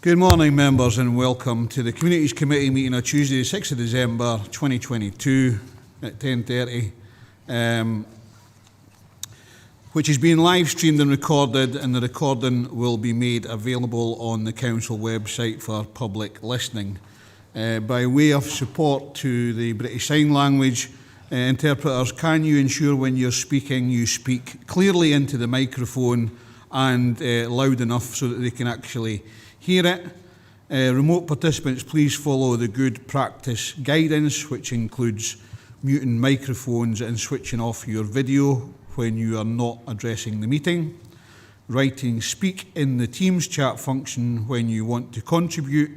Good morning, members, and welcome to the Communities Committee meeting on Tuesday, 6th of December 2022 at 10:30, which is being live streamed and recorded, and the recording will be made available on the Council website for public listening. By way of support to the British Sign Language interpreters, can you ensure when you're speaking you speak clearly into the microphone and loud enough so that they can actually hear it? Remote participants, please follow the good practice guidance, which includes muting microphones and switching off your video when you are not addressing the meeting. Writing speak in the Teams chat function when you want to contribute.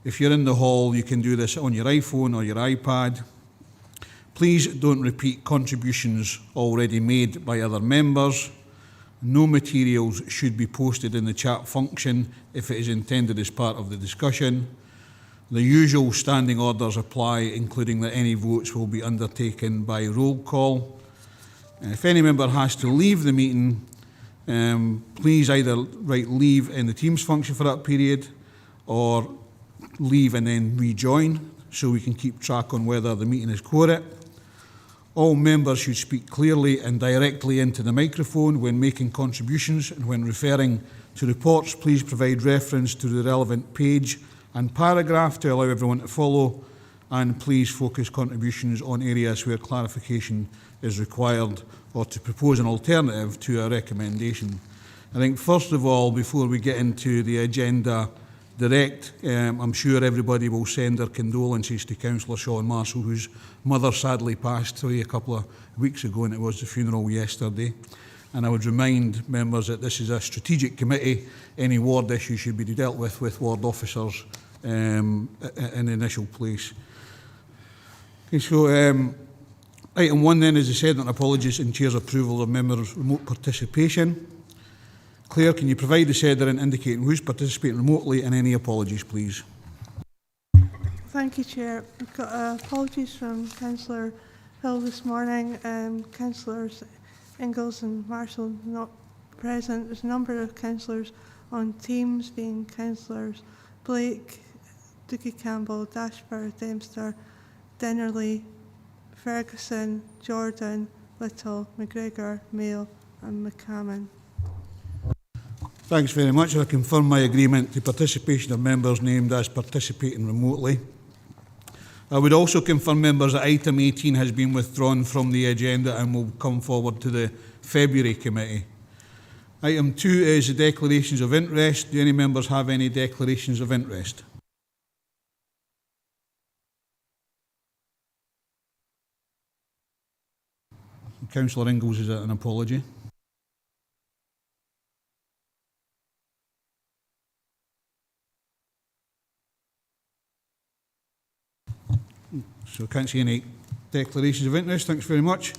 If you're in the hall, you can do this on your iPhone or your iPad. Please don't repeat contributions already made by other members. No materials should be posted in the chat function if it is intended as part of the discussion. The usual standing orders apply, including that any votes will be undertaken by roll call. If any member has to leave the meeting, please either write leave in the Teams function for that period or leave and then rejoin so we can keep track on whether the meeting is quorate. All members should speak clearly and directly into the microphone when making contributions, and when referring to reports, please provide reference to the relevant page and paragraph to allow everyone to follow, and please focus contributions on areas where clarification is required or to propose an alternative to a recommendation. I think first of all, before we get into the agenda direct, I'm sure everybody will send their condolences to Councillor Sean Marshall, whose mother sadly passed away a couple of weeks ago, and it was the funeral yesterday. And I would remind members that this is a strategic committee. Any ward issues should be dealt with ward officers in the initial place. Okay, so item 1 then is the Sediment Apologies and Chair's approval of members' remote participation. Claire, can you provide the sediment indicating who's participating remotely, and any apologies, please? Thank you, Chair. We've got apologies from Councillor Hill this morning. Councillors Ingalls and Marshall not present. There's a number of councillors on Teams, being Councillors Blake, Dookie Campbell, Dashford, Dempster, Dennerley, Ferguson, Jordan, Little, McGregor, Mail and McCammon. Thanks very much. I confirm my agreement to participation of members named as participating remotely. I would also confirm, members, that item 18 has been withdrawn from the agenda and will come forward to the February committee. Item 2 is the declarations of interest. Do any members have any declarations of interest? Councillor Ingalls, is that an apology? So I can't see any declarations of interest. Thanks very much.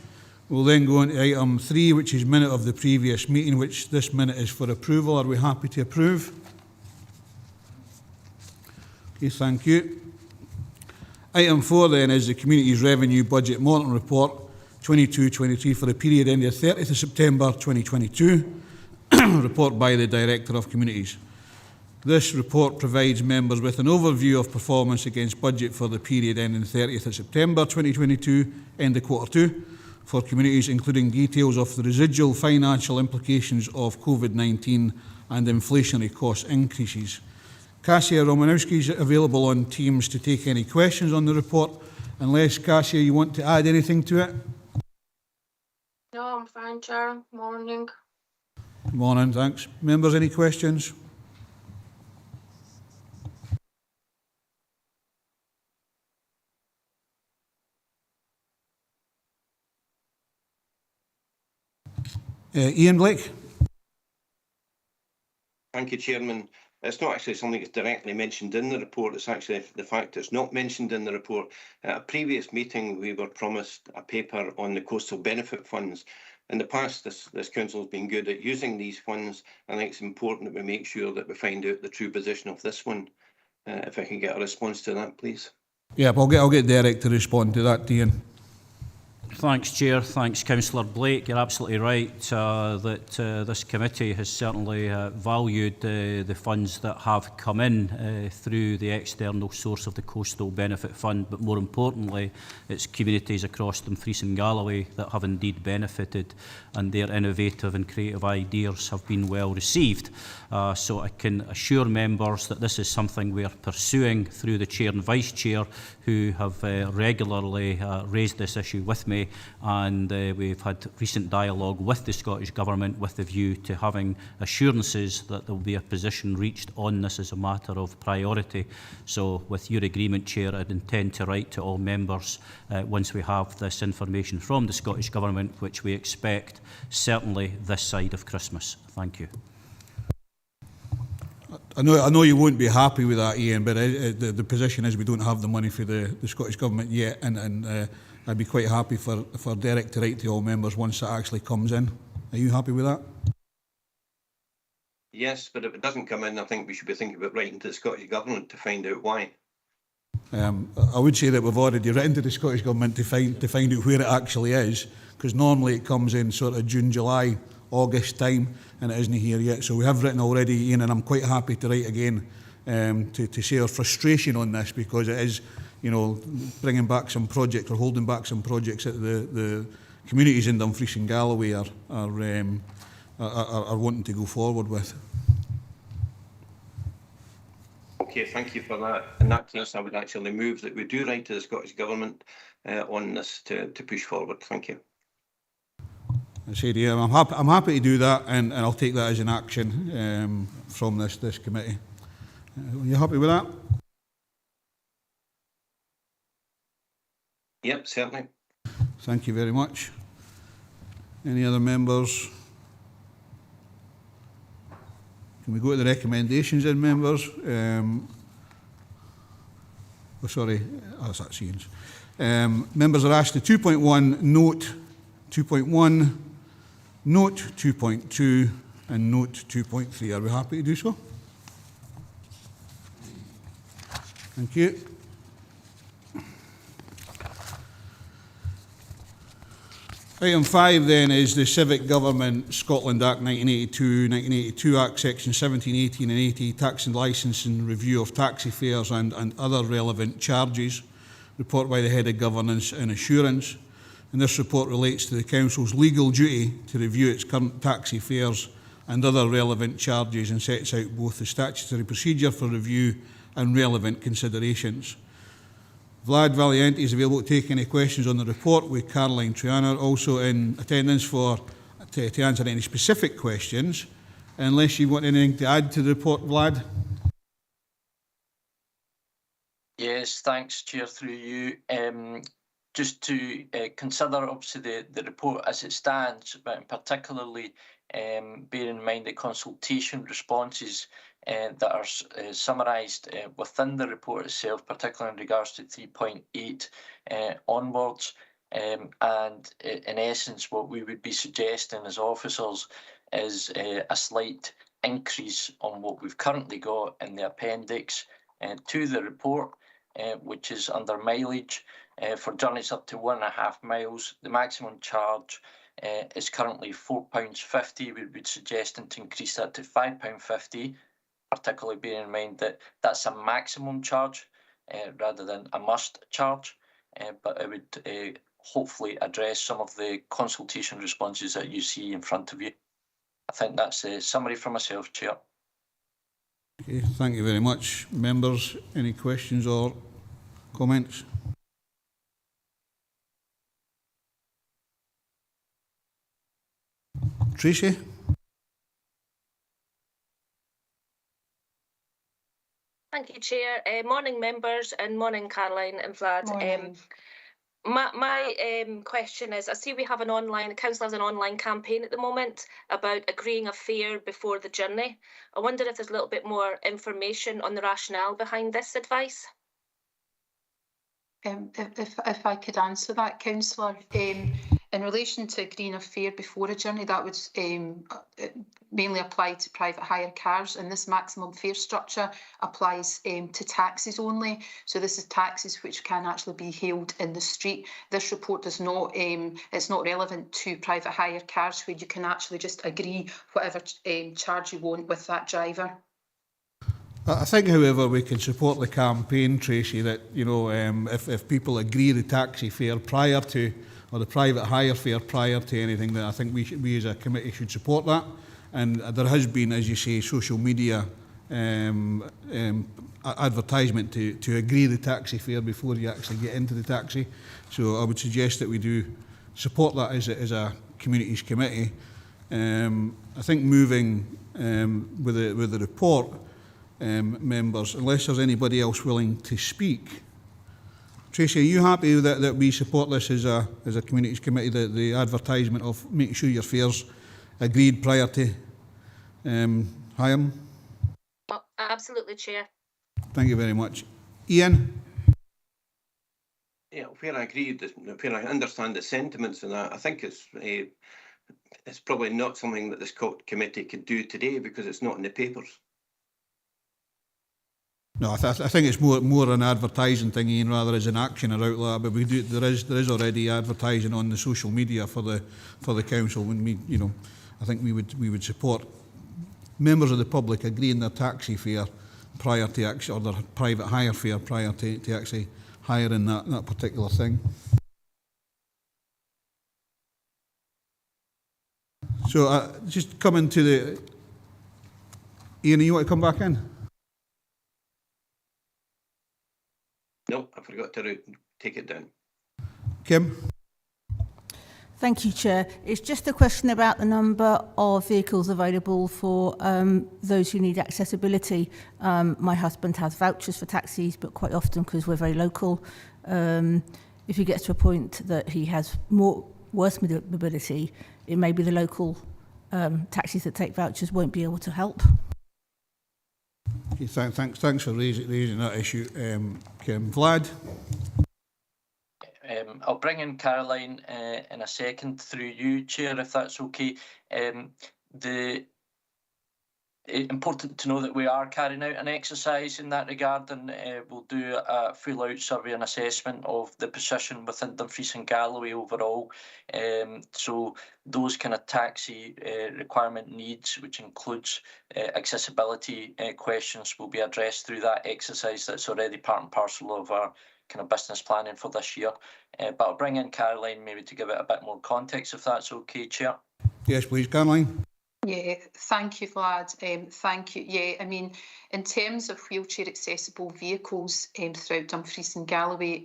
We'll then go on to item 3, which is minute of the previous meeting, which this minute is for approval. Are we happy to approve? Okay, thank you. Item 4 then is the Communities Revenue Budget Monitoring Report 22-23 for the period ending 30th of September 2022, report by the Director of Communities. This report provides members with an overview of performance against budget for the period ending 30th of September 2022, end of Q2, for communities, including details of the residual financial implications of COVID-19 and inflationary cost increases. Kasia Romanowski is available on Teams to take any questions on the report. Unless, Kasia, you want to add anything to it? No, I'm fine, Chair. Morning. Morning, thanks. Members, any questions? Ian Blake. Thank you, Chairman. It's not actually something that's directly mentioned in the report. It's actually the fact it's not mentioned in the report. At a previous meeting, we were promised a paper on the coastal benefit funds. In the past, this council has been good at using these funds. I think it's important that we make sure that we find out the true position of this one. If I can get a response to that, please. Yeah, I'll get Derek to respond to that, Ian. Thanks, Chair. Thanks, Councillor Blake. You're absolutely right that this committee has certainly valued the funds that have come in through the external source of the Coastal Benefit Fund, but more importantly, it's communities across Dumfries and Galloway that have indeed benefited, and their innovative and creative ideas have been well received. So I can assure members that this is something we are pursuing through the Chair and Vice Chair, who have regularly raised this issue with me, and we've had recent dialogue with the Scottish Government with the view to having assurances that there will be a position reached on this as a matter of priority. So with your agreement, Chair, I'd intend to write to all members once we have this information from the Scottish Government, which we expect certainly this side of Christmas. Thank you. I know you won't be happy with that, Ian, but the position is we don't have the money for the Scottish Government yet, and I'd be quite happy for Derek to write to all members once it actually comes in. Are you happy with that? Yes, but if it doesn't come in, I think we should be thinking about writing to the Scottish Government to find out why. I would say that we've already written to the Scottish Government to find out where it actually is, because normally it comes in sort of June, July, August time, and it isn't here yet. So we have written already, Ian, and I'm quite happy to write again to say our frustration on this, because it is, you know, bringing back some projects or holding back some projects that the communities in Dumfries and Galloway are wanting to go forward with. Okay, thank you for that. In that case, I would actually move that we do write to the Scottish Government on this to push forward. Thank you. I said, yeah, I'm happy to do that, and I'll take that as an action from this committee. Are you happy with that? Yep, certainly. Thank you very much. Any other members? Can we go to the recommendations then, members? Oh, sorry, that's Ian's. Members are asked to 2.1 note 2.1, note 2.2 and note 2.3. Are we happy to do so? Thank you. Item 5 then is the Civic Government Scotland Act 1982 Act Section 17, 18 and 80, Tax and Licensing Review of Taxi Fares and other relevant charges. Report by the Head of Governance and Assurance. And this report relates to the Council's legal duty to review its current taxi fares and other relevant charges, and sets out both the statutory procedure for review and relevant considerations. Vlad Valiente is available to take any questions on the report, with Caroline Triana also in attendance to answer any specific questions. Unless you want anything to add to the report, Vlad? Yes, thanks, Chair, through you. Just to consider, obviously, the report as it stands, but particularly bear in mind the consultation responses that are summarised within the report itself, particularly in regards to 3.8 onwards. And in essence, what we would be suggesting as officers is a slight increase on what we've currently got in the appendix to the report, which is under mileage. For journeys up to 1.5 miles, the maximum charge is currently £4.50. We would be suggesting to increase that to £5.50, particularly bearing in mind that that's a maximum charge rather than a must charge. But it would hopefully address some of the consultation responses that you see in front of you. I think that's a summary from myself, Chair. Okay, thank you very much. Members, any questions or comments? Tracy? Thank you, Chair. Morning, members, and morning, Caroline and Vlad. Morning. My question is, I see we have the Council has an online campaign at the moment about agreeing a fare before the journey. I wonder if there's a little bit more information on the rationale behind this advice. If I could answer that, Councillor. In relation to agreeing a fare before a journey, that would mainly apply to private hire cars, and this maximum fare structure applies to taxis only. So this is taxis which can actually be hailed in the street. This report does not, it's not relevant to private hire cars where you can actually just agree whatever charge you want with that driver. I think, however, we can support the campaign, Tracy, that, you know, if people agree the taxi fare prior to, or the private hire fare prior to anything, that I think we as a committee should support that. And there has been, as you say, social media advertisement to agree the taxi fare before you actually get into the taxi. So I would suggest that we do support that as a communities committee. I think moving with the report, members, unless there's anybody else willing to speak. Tracy, are you happy that we support this as a communities committee, the advertisement of making sure your fares agreed prior to hiring? Oh, absolutely, Chair. Thank you very much. Ian? Yeah, where I agree, where I understand the sentiments and that, I think it's probably not something that this committee could do today because it's not in the papers. No, I think it's more an advertising thing, Ian, rather as an action or outlet. But we do there is already advertising on the social media for the council. When we, you know, I think we would support members of the public agreeing their taxi fare prior to actually, or their private hire fare prior to actually hiring that particular thing. So just coming to the Ian, you want to come back in? No, I forgot to take it down. Kim? Thank you, Chair. It's just a question about the number of vehicles available for those who need accessibility. My husband has vouchers for taxis, but quite often, because we're very local, if he gets to a point that he has worse mobility, it may be the local taxis that take vouchers won't be able to help. Okay, thanks for raising that issue, Kim. Vlad? I'll bring in Caroline in a second through you, Chair, if that's okay. Important to know that we are carrying out an exercise in that regard, and we'll do a full-out survey and assessment of the position within Dumfries and Galloway overall. So those kind of taxi requirement needs, which includes accessibility questions, will be addressed through that exercise that's already part and parcel of our kind of business planning for this year. But I'll bring in Caroline maybe to give it a bit more context, if that's okay, Chair. Yes, please, Caroline. Yeah, thank you, Vlad. Thank you. Yeah, I mean, in terms of wheelchair accessible vehicles throughout Dumfries and Galloway,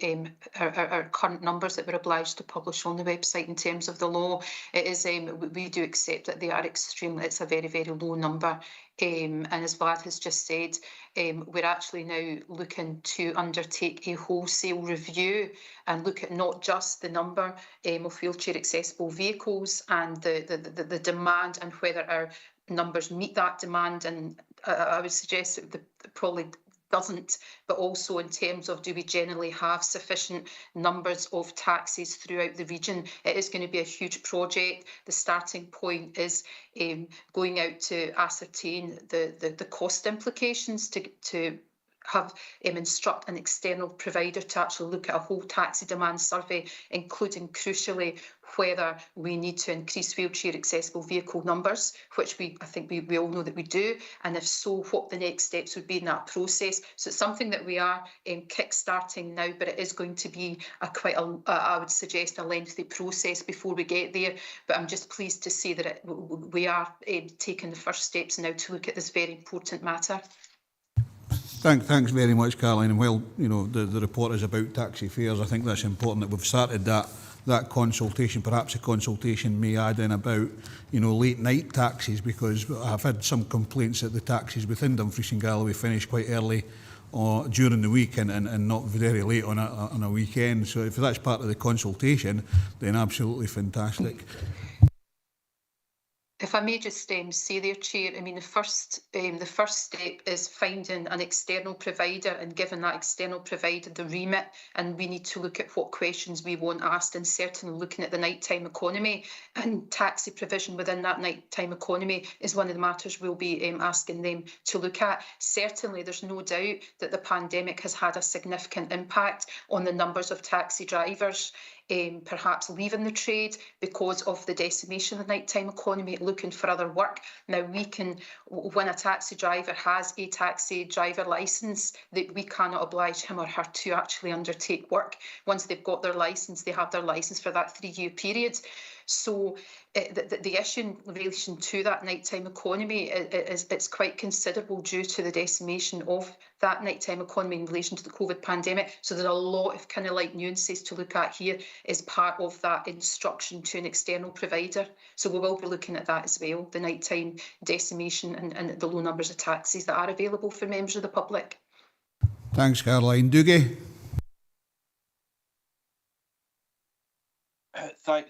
our current numbers that we're obliged to publish on the website in terms of the law, it is we do accept that they are extremely, it's a very, very low number. And as Vlad has just said, we're actually now looking to undertake a wholesale review and look at not just the number of wheelchair accessible vehicles and the demand and whether our numbers meet that demand. And I would suggest that probably doesn't, but also in terms of do we generally have sufficient numbers of taxis throughout the region. It is going to be a huge project. The starting point is going out to ascertain the cost implications to have instruct an external provider to actually look at a whole taxi demand survey, including crucially whether we need to increase wheelchair accessible vehicle numbers, which I think we all know that we do, and if so, what the next steps would be in that process. So it's something that we are kick-starting now, but it is going to be I would suggest, a lengthy process before we get there. But I'm just pleased to say that we are taking the first steps now to look at this very important matter. Thanks very much, Caroline. And while you know the report is about taxi fares, I think that's important that we've started that consultation. Perhaps a consultation may add in about late night taxis, because I've had some complaints that the taxis within Dumfries and Galloway finish quite early during the week and not very late on a weekend. So if that's part of the consultation, then absolutely fantastic. If I may just say there, Chair, I mean, the first step is finding an external provider and giving that external provider the remit, and we need to look at what questions we want asked, and certainly looking at the nighttime economy and taxi provision within that nighttime economy is one of the matters we'll be asking them to look at. Certainly, there's no doubt that the pandemic has had a significant impact on the numbers of taxi drivers perhaps leaving the trade because of the decimation of the nighttime economy, looking for other work. Now, we can, when a taxi driver has a taxi driver licence, that we cannot oblige him or her to actually undertake work. Once they've got their licence, they have their licence for that 3-year period. So the issue in relation to that nighttime economy it's quite considerable due to the decimation of that nighttime economy in relation to the COVID pandemic. So there's a lot of kind of like nuances to look at here as part of that instruction to an external provider. So we will be looking at that as well, the nighttime decimation and the low numbers of taxis that are available for members of the public. Thanks, Caroline. Doogie?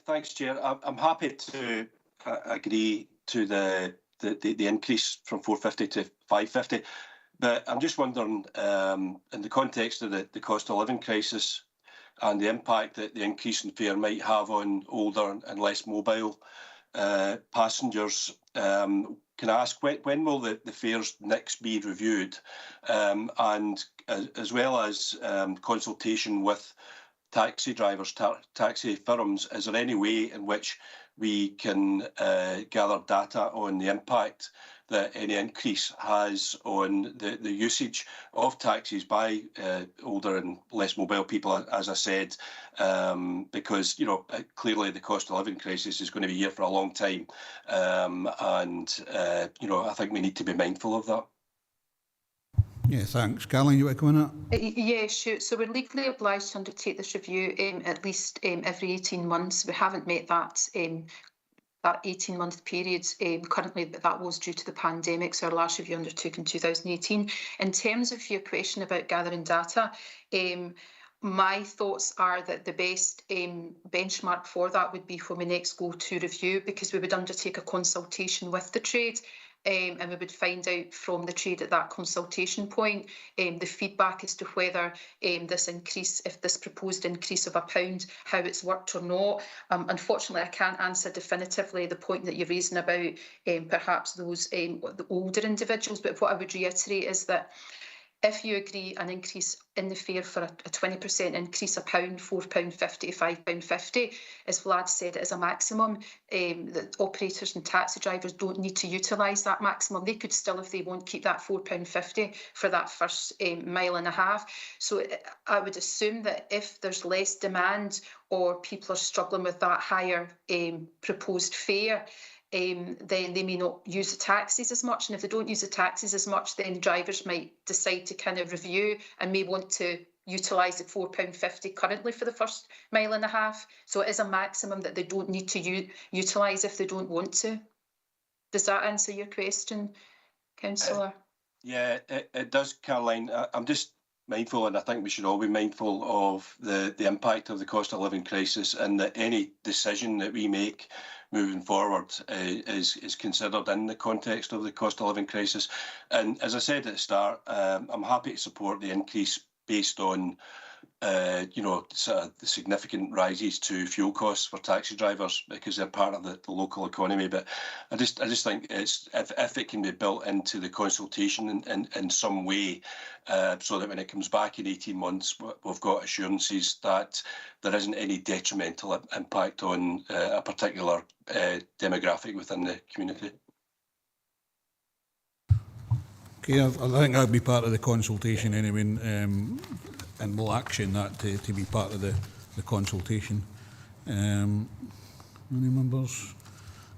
Thanks, Chair. I'm happy to agree to the increase from 450 to 550, but I'm just wondering, in the context of the cost of living crisis and the impact that the increase in fare might have on older and less mobile passengers, can I ask when will the fares next be reviewed, and as well as consultation with taxi drivers, taxi firms? Is there any way in which we can gather data on the impact that any increase has on the usage of taxis by older and less mobile people, as I said, because, you know, clearly the cost of living crisis is going to be here for a long time, and, you know, I think we need to be mindful of that. Yeah, thanks. Caroline, you want to come on that? Yeah, sure. So we're legally obliged to undertake this review at least every 18 months. We haven't met that 18-month period currently, but that was due to the pandemic. So our last review undertook in 2018. In terms of your question about gathering data, my thoughts are that the best benchmark for that would be when we next go to review, because we would undertake a consultation with the trade. And we would find out from the trade at that consultation point the feedback as to whether this increase, if this proposed increase of £1, how it's worked or not. Unfortunately, I can't answer definitively the point that you're raising about perhaps those the older individuals. But what I would reiterate is that if you agree an increase in the fare for a 20% increase, £1, £4.50 to £5.50, as Vlad said, it is a maximum. That operators and taxi drivers don't need to utilise that maximum. They could still, if they want, keep that £4.50 for that first mile and a half. So I would assume that if there's less demand or people are struggling with that higher proposed fare, then they may not use the taxis as much. And if they don't use the taxis as much, then drivers might decide to kind of review and may want to utilise the £4.50 currently for the first mile and a half. So it is a maximum that they don't need to utilise if they don't want to. Does that answer your question, Councillor? Yeah, it does, Caroline. I'm just mindful, and I think we should all be mindful of the impact of the cost of living crisis, and that any decision that we make moving forward is considered in the context of the cost of living crisis. And as I said at the start, I'm happy to support the increase based on you know, sort of the significant rises to fuel costs for taxi drivers because they're part of the local economy. But I just think it's if it can be built into the consultation in some way, so that when it comes back in 18 months, we've got assurances that there isn't any detrimental impact on a particular demographic within the community. Okay, I think that would be part of the consultation anyway, and we'll action that to be part of the consultation. Any members?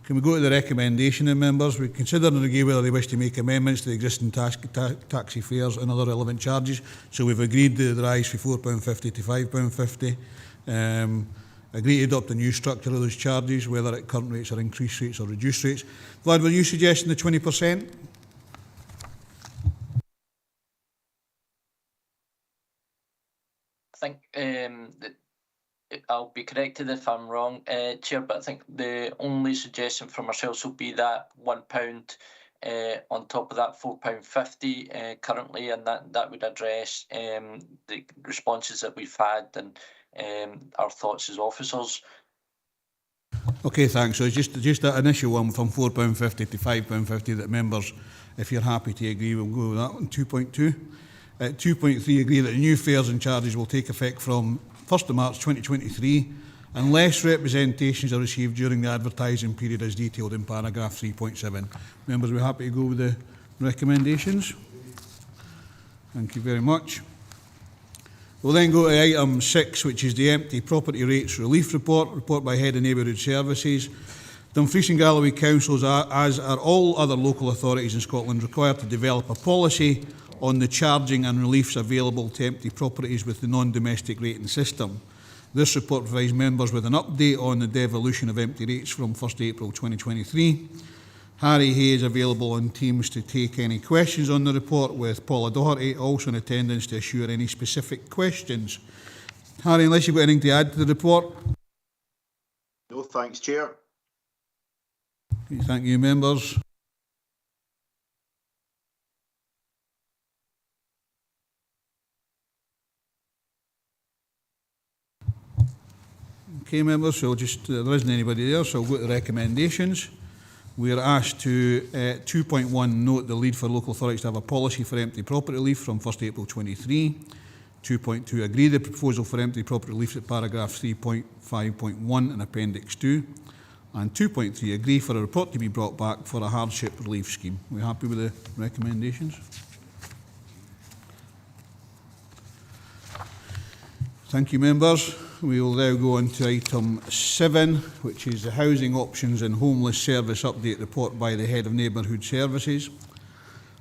Can we go to the recommendation of members? We consider and review whether they wish to make amendments to the existing taxi fares and other relevant charges. So we've agreed the rise from £4.50 to £5.50. Agree to adopt a new structure of those charges, whether at current rates or increased rates or reduced rates. Vlad, were you suggesting the 20%? I think I'll be corrected if I'm wrong, Chair, but I think the only suggestion from ourselves will be that £1 on top of that £4.50 currently, and that would address the responses that we've had and our thoughts as officers. Okay, thanks. So it's just that initial one from £4.50 to £5.50 that members, if you're happy to agree, we'll go with that one. 2.2. 2.3, agree that the new fares and charges will take effect from 1st of March 2023 unless representations are received during the advertising period as detailed in paragraph 3.7. Members, we're happy to go with the recommendations. Thank you very much. We'll then go to item 6, which is the Empty Property Rates Relief Report by Head of Neighbourhood Services. Dumfries and Galloway councils, as are all other local authorities in Scotland, required to develop a policy on the charging and reliefs available to empty properties with the non-domestic rating system. This report provides members with an update on the devolution of empty rates from 1st April 2023. Harry Hay is available on Teams to take any questions on the report, with Paula Doherty also in attendance to assure any specific questions. Harry, unless you've got anything to add to the report? No, thanks, Chair. Okay, thank you, members. Okay, members, so there isn't anybody there, so I'll go to the recommendations. We are asked to 2.1 note the lead for local authorities to have a policy for empty property relief from 1st April 23. 2.2 agree the proposal for empty property relief at paragraph 3.5.1 in appendix 2. And 2.3 agree for a report to be brought back for a hardship relief scheme. We're happy with the recommendations. Thank you, members. We will now go on to item 7, which is the Housing Options and Homeless Service Update Report by the Head of Neighbourhood Services.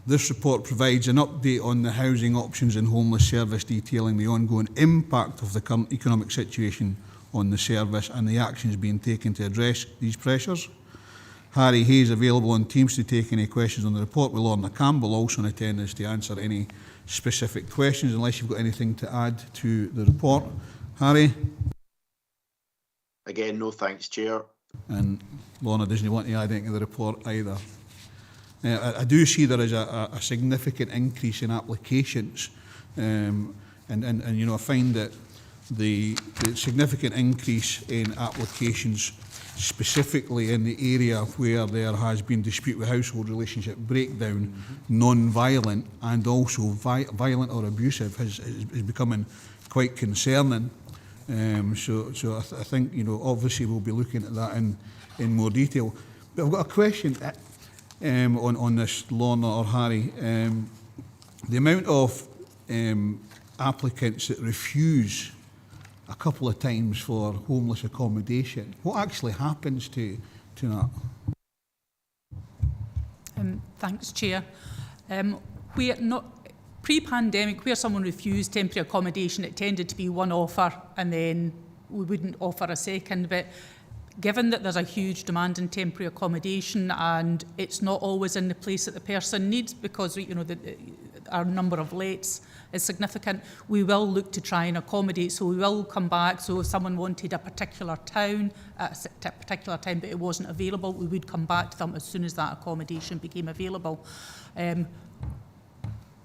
This report provides an update on the Housing Options and Homeless Service, detailing the ongoing impact of the current economic situation on the service and the actions being taken to address these pressures. Harry Hay is available on Teams to take any questions on the report, with Lorna Campbell also in attendance to answer any specific questions, unless you've got anything to add to the report. Harry? Again, no thanks, Chair. And Lorna doesn't want to add anything to the report either. I do see there is a significant increase in applications, and you know, I find that the significant increase in applications specifically in the area where there has been dispute with household relationship breakdown, non-violent and also violent or abusive is becoming quite concerning. So I think, you know, obviously we'll be looking at that in more detail. But I've got a question on this, Lorna or Harry. The amount of applicants that refuse a couple of times for homeless accommodation, what actually happens to that? Thanks, Chair. We're not pre-pandemic, where someone refused temporary accommodation, it tended to be one offer and then we wouldn't offer a second. But given that there's a huge demand in temporary accommodation and it's not always in the place that the person needs, because you know our number of lets is significant, we will look to try and accommodate. So we will come back. So if someone wanted a particular town at a particular time but it wasn't available, we would come back to them as soon as that accommodation became available.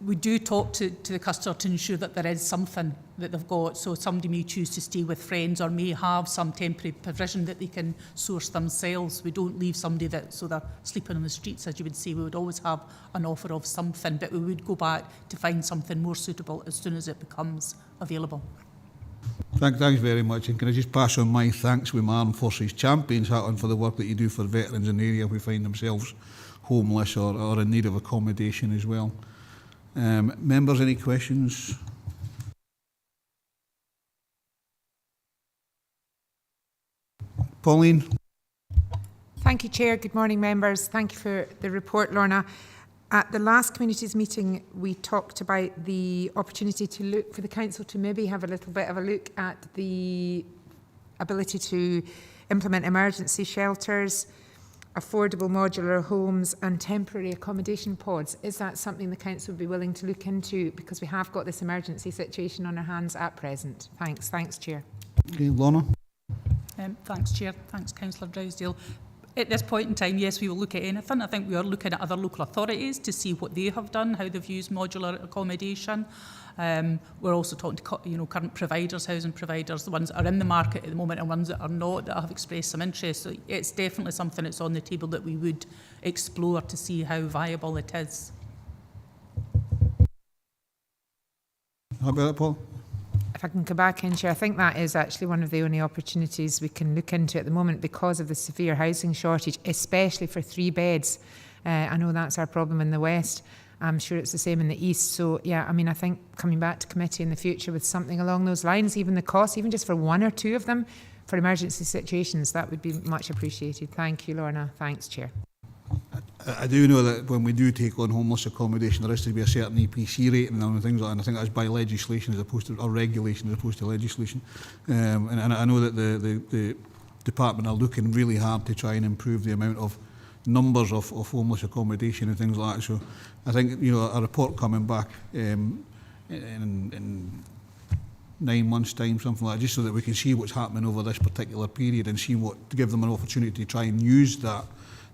We do talk to the customer to ensure that there is something that they've got. So somebody may choose to stay with friends or may have some temporary provision that they can source themselves. We don't leave somebody so they're sleeping on the streets, as you would say. We would always have an offer of something, but we would go back to find something more suitable as soon as it becomes available. Thanks very much. And can I just pass on my thanks with my Armed Forces Champions hat on for the work that you do for veterans in the area who find themselves homeless or in need of accommodation as well. Members, any questions? Pauline? Thank you, Chair. Good morning, members. Thank you for the report, Lorna. At the last communities meeting, we talked about the opportunity to look for the council to maybe have a little bit of a look at the ability to implement emergency shelters, affordable modular homes and temporary accommodation pods. Is that something the council would be willing to look into? Because we have got this emergency situation on our hands at present. Thanks, Chair. Okay, Lorna. Thanks, Chair. Thanks, Councillor Drysdale. At this point in time, yes, we will look at anything. I think we are looking at other local authorities to see what they have done, how they've used modular accommodation. We're also talking to current providers, housing providers, the ones that are in the market at the moment and ones that are not, that have expressed some interest. So it's definitely something that's on the table that we would explore to see how viable it is. How about that, Paul? If I can go back in, Chair, I think that is actually one of the only opportunities we can look into at the moment because of the severe housing shortage, especially for 3 beds. I know that's our problem in the West. I'm sure it's the same in the East. So, yeah, I mean, I think coming back to committee in the future with something along those lines, even the cost, even just for 1 or 2 of them for emergency situations, that would be much appreciated. Thank you, Lorna. Thanks, Chair. I do know that when we do take on homeless accommodation, there has to be a certain EPC rating and things like that, and I think that's by legislation as opposed to, or regulation as opposed to legislation. And I know that the department are looking really hard to try and improve the amount of numbers of homeless accommodation and things like that. So I think, a report coming back in 9 months' time, something like that, just so that we can see what's happening over this particular period and see what, to give them an opportunity to try and use that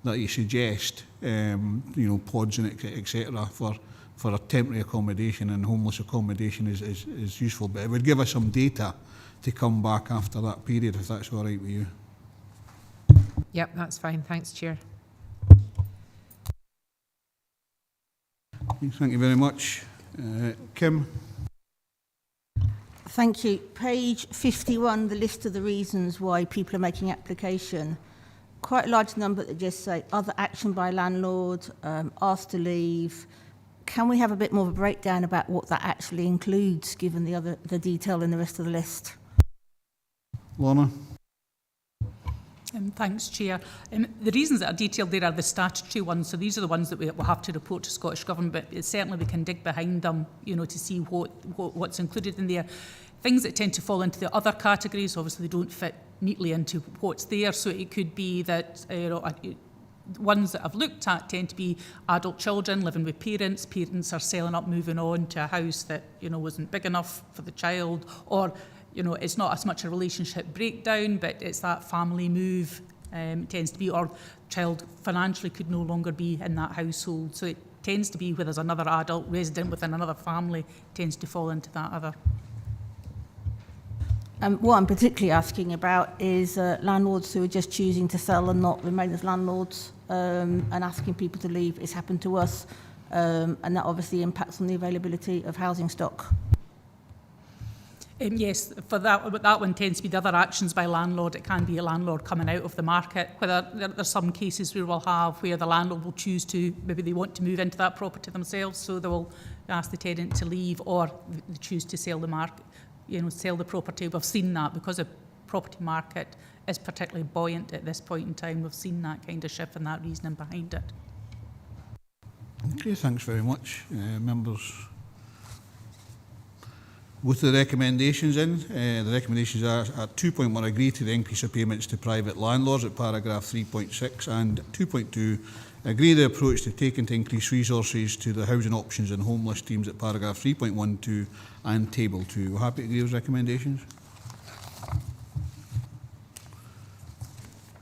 you suggest, pods and etc. for a temporary accommodation, and homeless accommodation is useful. But it would give us some data to come back after that period, if that's all right with you. Yep, that's fine. Thanks, Chair. Thank you very much. Kim? Thank you. Page 51, the list of the reasons why people are making application. Quite a large number that just say other action by landlord, asked to leave. Can we have a bit more of a breakdown about what that actually includes, given the detail in the rest of the list? Lorna? Thanks, Chair. The reasons that are detailed there are the statutory ones, so these are the ones that we will have to report to Scottish Government, but certainly we can dig behind them, to see what's included in there. Things that tend to fall into the other categories, obviously they don't fit neatly into what's there, so it could be that ones that I've looked at tend to be adult children living with parents. Parents are selling up, moving on to a house that wasn't big enough for the child, or it's not as much a relationship breakdown, but it's that family move. It tends to be, or child financially could no longer be in that household. So it tends to be where there's another adult resident within another family, tends to fall into that other. What I'm particularly asking about is landlords who are just choosing to sell and not remain as landlords, and asking people to leave. It's happened to us, and that obviously impacts on the availability of housing stock. Yes, for that one tends to be the other actions by landlord. It can be a landlord coming out of the market. Whether there's some cases we will have where the landlord will choose to, maybe they want to move into that property themselves, so they will ask the tenant to leave, or they choose to sell the market. Sell the property. We've seen that because the property market is particularly buoyant at this point in time. We've seen that kind of shift and that reasoning behind it. Okay, thanks very much. Members, with the recommendations in, the recommendations are at 2.1, agree to the increase of payments to private landlords at paragraph 3.6, and 2.2, agree the approach to taking to increase resources to the housing options and homeless teams at paragraph 3.12 and table 2. We're happy to agree with recommendations?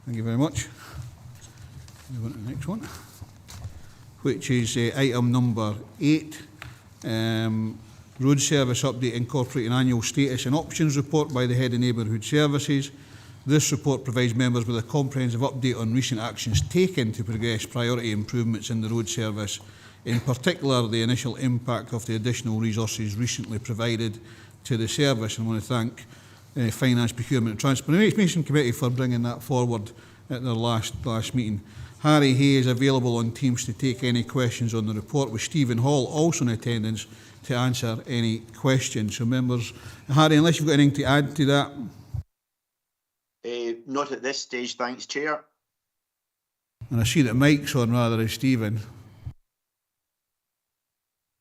Thank you very much. Move on to the next one, which is item number 8, road service update incorporating annual status and options report by the Head of Neighbourhood Services. This report provides members with a comprehensive update on recent actions taken to progress priority improvements in the road service, in particular the initial impact of the additional resources recently provided to the service. And I want to thank Finance, Procurement and Transformation Committee for bringing that forward at their last meeting. Harry Hay is available on Teams to take any questions on the report, with Stephen Hall also in attendance to answer any questions. So members, Harry, unless you've got anything to add to that? Not at this stage, thanks, Chair. And I see that Mike's on rather than Stephen.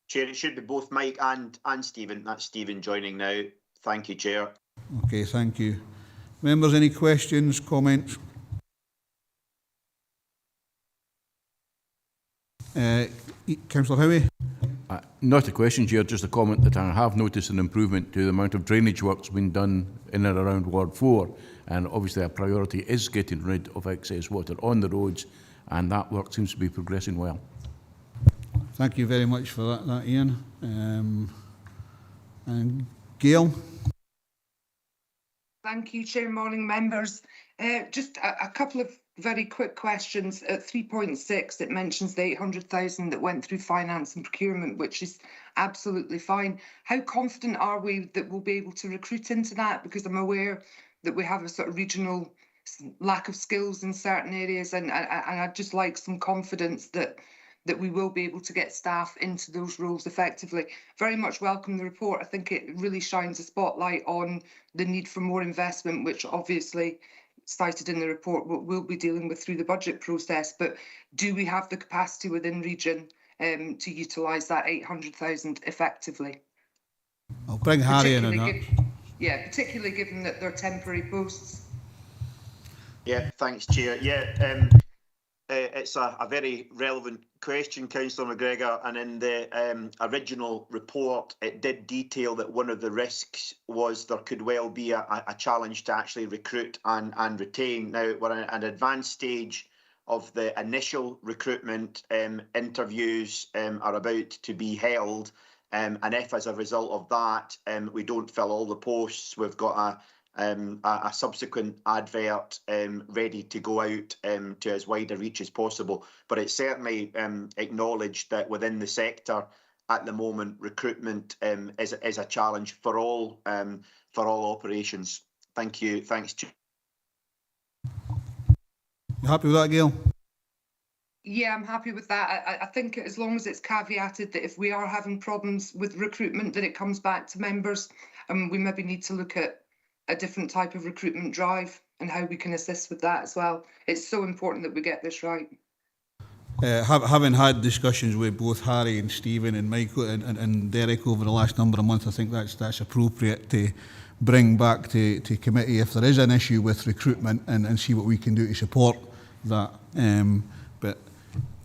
Chair, it should be both Mike and Stephen. That's Stephen joining now. Thank you, Chair. Okay, thank you. Members, any questions, comments? Councillor Howie? Not a question, Chair, just a comment that I have noticed an improvement to the amount of drainage works being done in and around Ward 4. And obviously our priority is getting rid of excess water on the roads, and that work seems to be progressing well. Thank you very much for that Ian. And Gail? Thank you, Chair. Morning, members. Just a couple of very quick questions. At 3.6, it mentions the 800,000 that went through finance and procurement, which is absolutely fine. How confident are we that we'll be able to recruit into that? Because I'm aware that we have a sort of regional lack of skills in certain areas, and I'd just like some confidence that we will be able to get staff into those roles effectively. Very much welcome the report. I think it really shines a spotlight on the need for more investment, which obviously cited in the report we'll be dealing with through the budget process. But do we have the capacity within region to utilise that 800,000 effectively? I'll bring Harry in on that. Yeah, particularly given that they're temporary posts. Yeah, thanks, Chair. Yeah, it's a very relevant question, Councillor McGregor, and in the original report it did detail that one of the risks was there could well be a challenge to actually recruit and retain. Now we're at an advanced stage of the initial recruitment. Interviews are about to be held, and if as a result of that we don't fill all the posts, we've got a subsequent advert ready to go out to as wide a reach as possible. But it's certainly acknowledged that within the sector at the moment, recruitment is a challenge for all operations. Thank you. Thanks, Chair. You happy with that, Gail? Yeah, I'm happy with that. I think as long as it's caveated that if we are having problems with recruitment, that it comes back to members, and we maybe need to look at a different type of recruitment drive and how we can assist with that as well. It's so important that we get this right. Having had discussions with both Harry and Stephen and Michael and Derek over the last number of months, I think that's appropriate to bring back to committee if there is an issue with recruitment and see what we can do to support that. But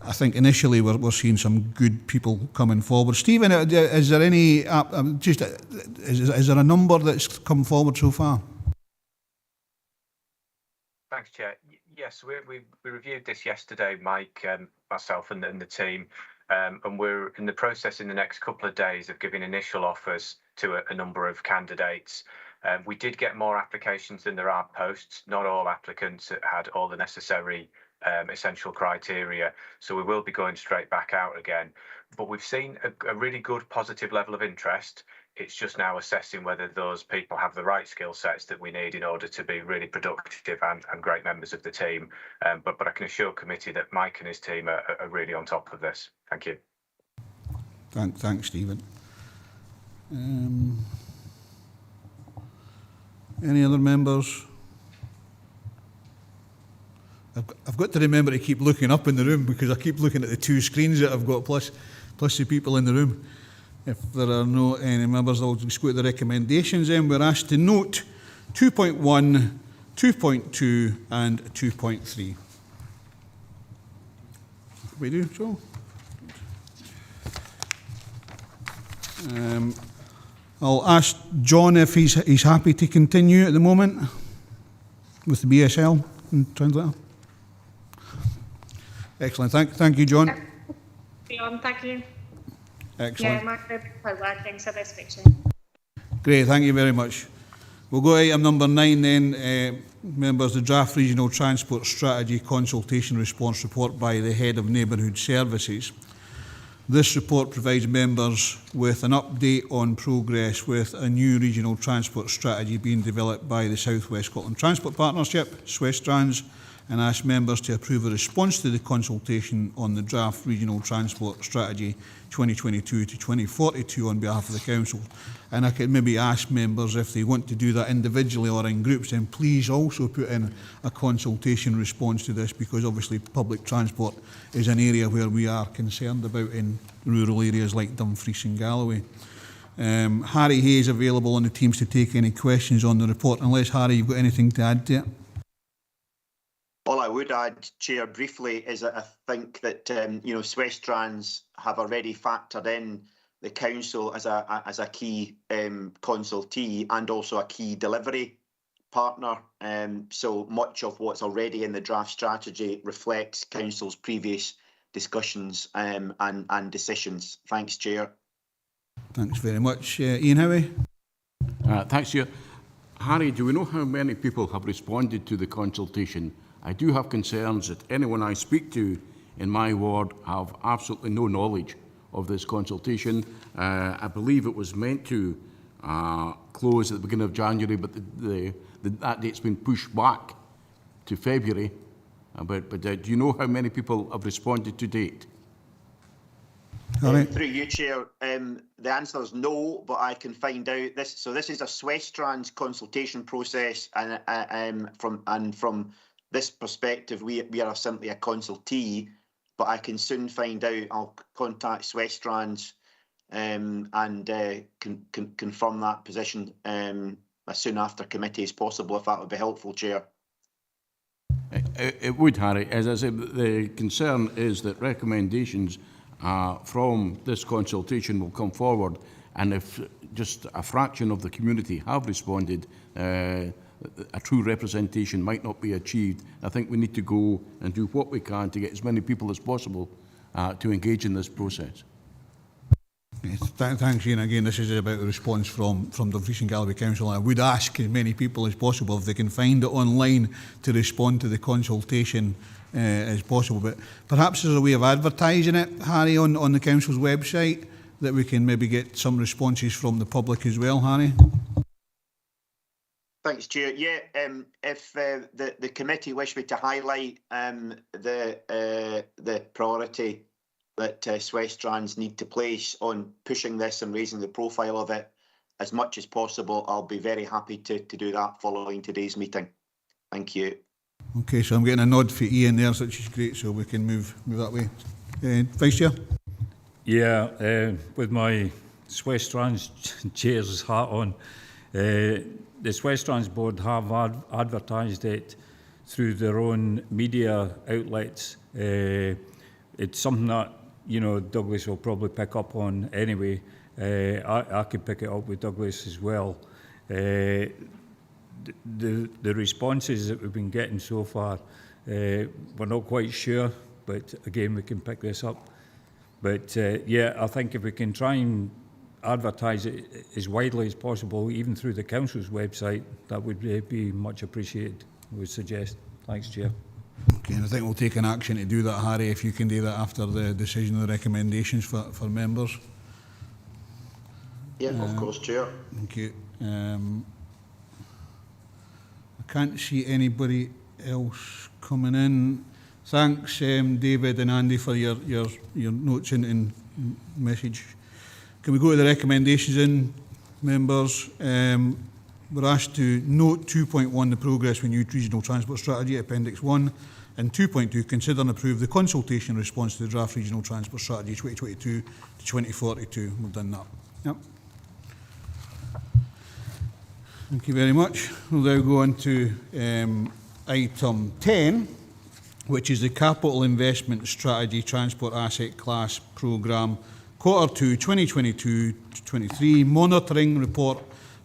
I think initially we're seeing some good people coming forward. Stephen, is there any is there a number that's come forward so far? Thanks, Chair. Yes, we reviewed this yesterday, Mike, myself and the team, and we're in the process in the next couple of days of giving initial offers to a number of candidates. We did get more applications than there are posts. Not all applicants had all the necessary essential criteria, so we will be going straight back out again. But we've seen a really good positive level of interest. It's just now assessing whether those people have the right skill sets that we need in order to be really productive and great members of the team. But I can assure committee that Mike and his team are really on top of this. Thank you. Thanks, Stephen. Any other members? I've got to remember to keep looking up in the room because I keep looking at the two screens that I've got plus the people in the room. If there are no any members, I'll just go to the recommendations. Then we're asked to note 2.1, 2.2 and 2.3. We do, Joe? I'll ask John if he's happy to continue at the moment with the BSL and translator. Excellent. Thank you, John. Thank you. Excellent. Yeah, my group is quite working, so that's fixing. Great, thank you very much. We'll go to item number 9 then. Members, the draft Regional Transport Strategy Consultation Response Report by the Head of Neighbourhood Services. This report provides members with an update on progress with a new regional transport strategy being developed by the South West Scotland Transport Partnership, SWESTRANS, and asks members to approve a response to the consultation on the draft Regional Transport Strategy 2022 to 2042 on behalf of the Council. And I could maybe ask members if they want to do that individually or in groups, then please also put in a consultation response to this, because obviously public transport is an area where we are concerned about in rural areas like Dumfries and Galloway. Harry Hay is available on the teams to take any questions on the report, unless, Harry, you've got anything to add to it. All I would add, Chair, briefly, is that I think that SWESTRANS have already factored in the council as a key consultee and also a key delivery partner. So much of what's already in the draft strategy reflects Council's previous discussions and decisions. Thanks, Chair. Thanks very much. Ian Howie. Thanks, Chair. Harry, do we know how many people have responded to the consultation? I do have concerns that anyone I speak to in my ward have absolutely no knowledge of this consultation. I believe it was meant to close at the beginning of January, but that date's been pushed back to February. But do you know how many people have responded to date? Through you, Chair, the answer is no, but I can find out this. So this is a Swestrans consultation process, and from this perspective, we are simply a consultee. But I can soon find out. I'll contact Swestrans and confirm that position as soon after committee as possible, if that would be helpful, Chair. It would, Harry. As I said, the concern is that recommendations from this consultation will come forward, and if just a fraction of the community have responded, a true representation might not be achieved. I think we need to go and do what we can to get as many people as possible to engage in this process. Yes, thanks, Ian. Again, this is about the response from Dumfries and Galloway Council. I would ask as many people as possible, if they can find it online, to respond to the consultation as possible. But perhaps there's a way of advertising it, Harry, on the Council's website, that we can maybe get some responses from the public as well, Harry. Thanks, Chair. Yeah, if the committee wish me to highlight the priority that Swestrans need to place on pushing this and raising the profile of it as much as possible, I'll be very happy to do that following today's meeting. Thank you. Okay, so I'm getting a nod for Ian there, which is great, so we can move that way. Vice Chair? Yeah, with my Swestrans chair's hat on, the Swestrans board have advertised it through their own media outlets. It's something that, you know, Douglas will probably pick up on anyway. I could pick it up with Douglas as well. The responses that we've been getting so far, we're not quite sure, but again, we can pick this up. But yeah, I think if we can try and advertise it as widely as possible, even through the council's website, that would be much appreciated, I would suggest. Thanks, Chair. Okay, and I think we'll take an action to do that, Harry, if you can do that after the decision of the recommendations for members. Yeah, of course, Chair. Thank you. I can't see anybody else coming in. Thanks, David and Andy, for your notes and message. Can we go to the recommendations in, members? We're asked to note 2.1, the progress with new regional transport strategy, Appendix 1, and 2.2, consider and approve the consultation response to the draft regional transport strategy 2022 to 2042. We've done that. Yep. Thank you very much. We'll now go on to item 10, which is the Capital Investment Strategy Transport Asset Class Programme, Q2 2022-23, monitoring report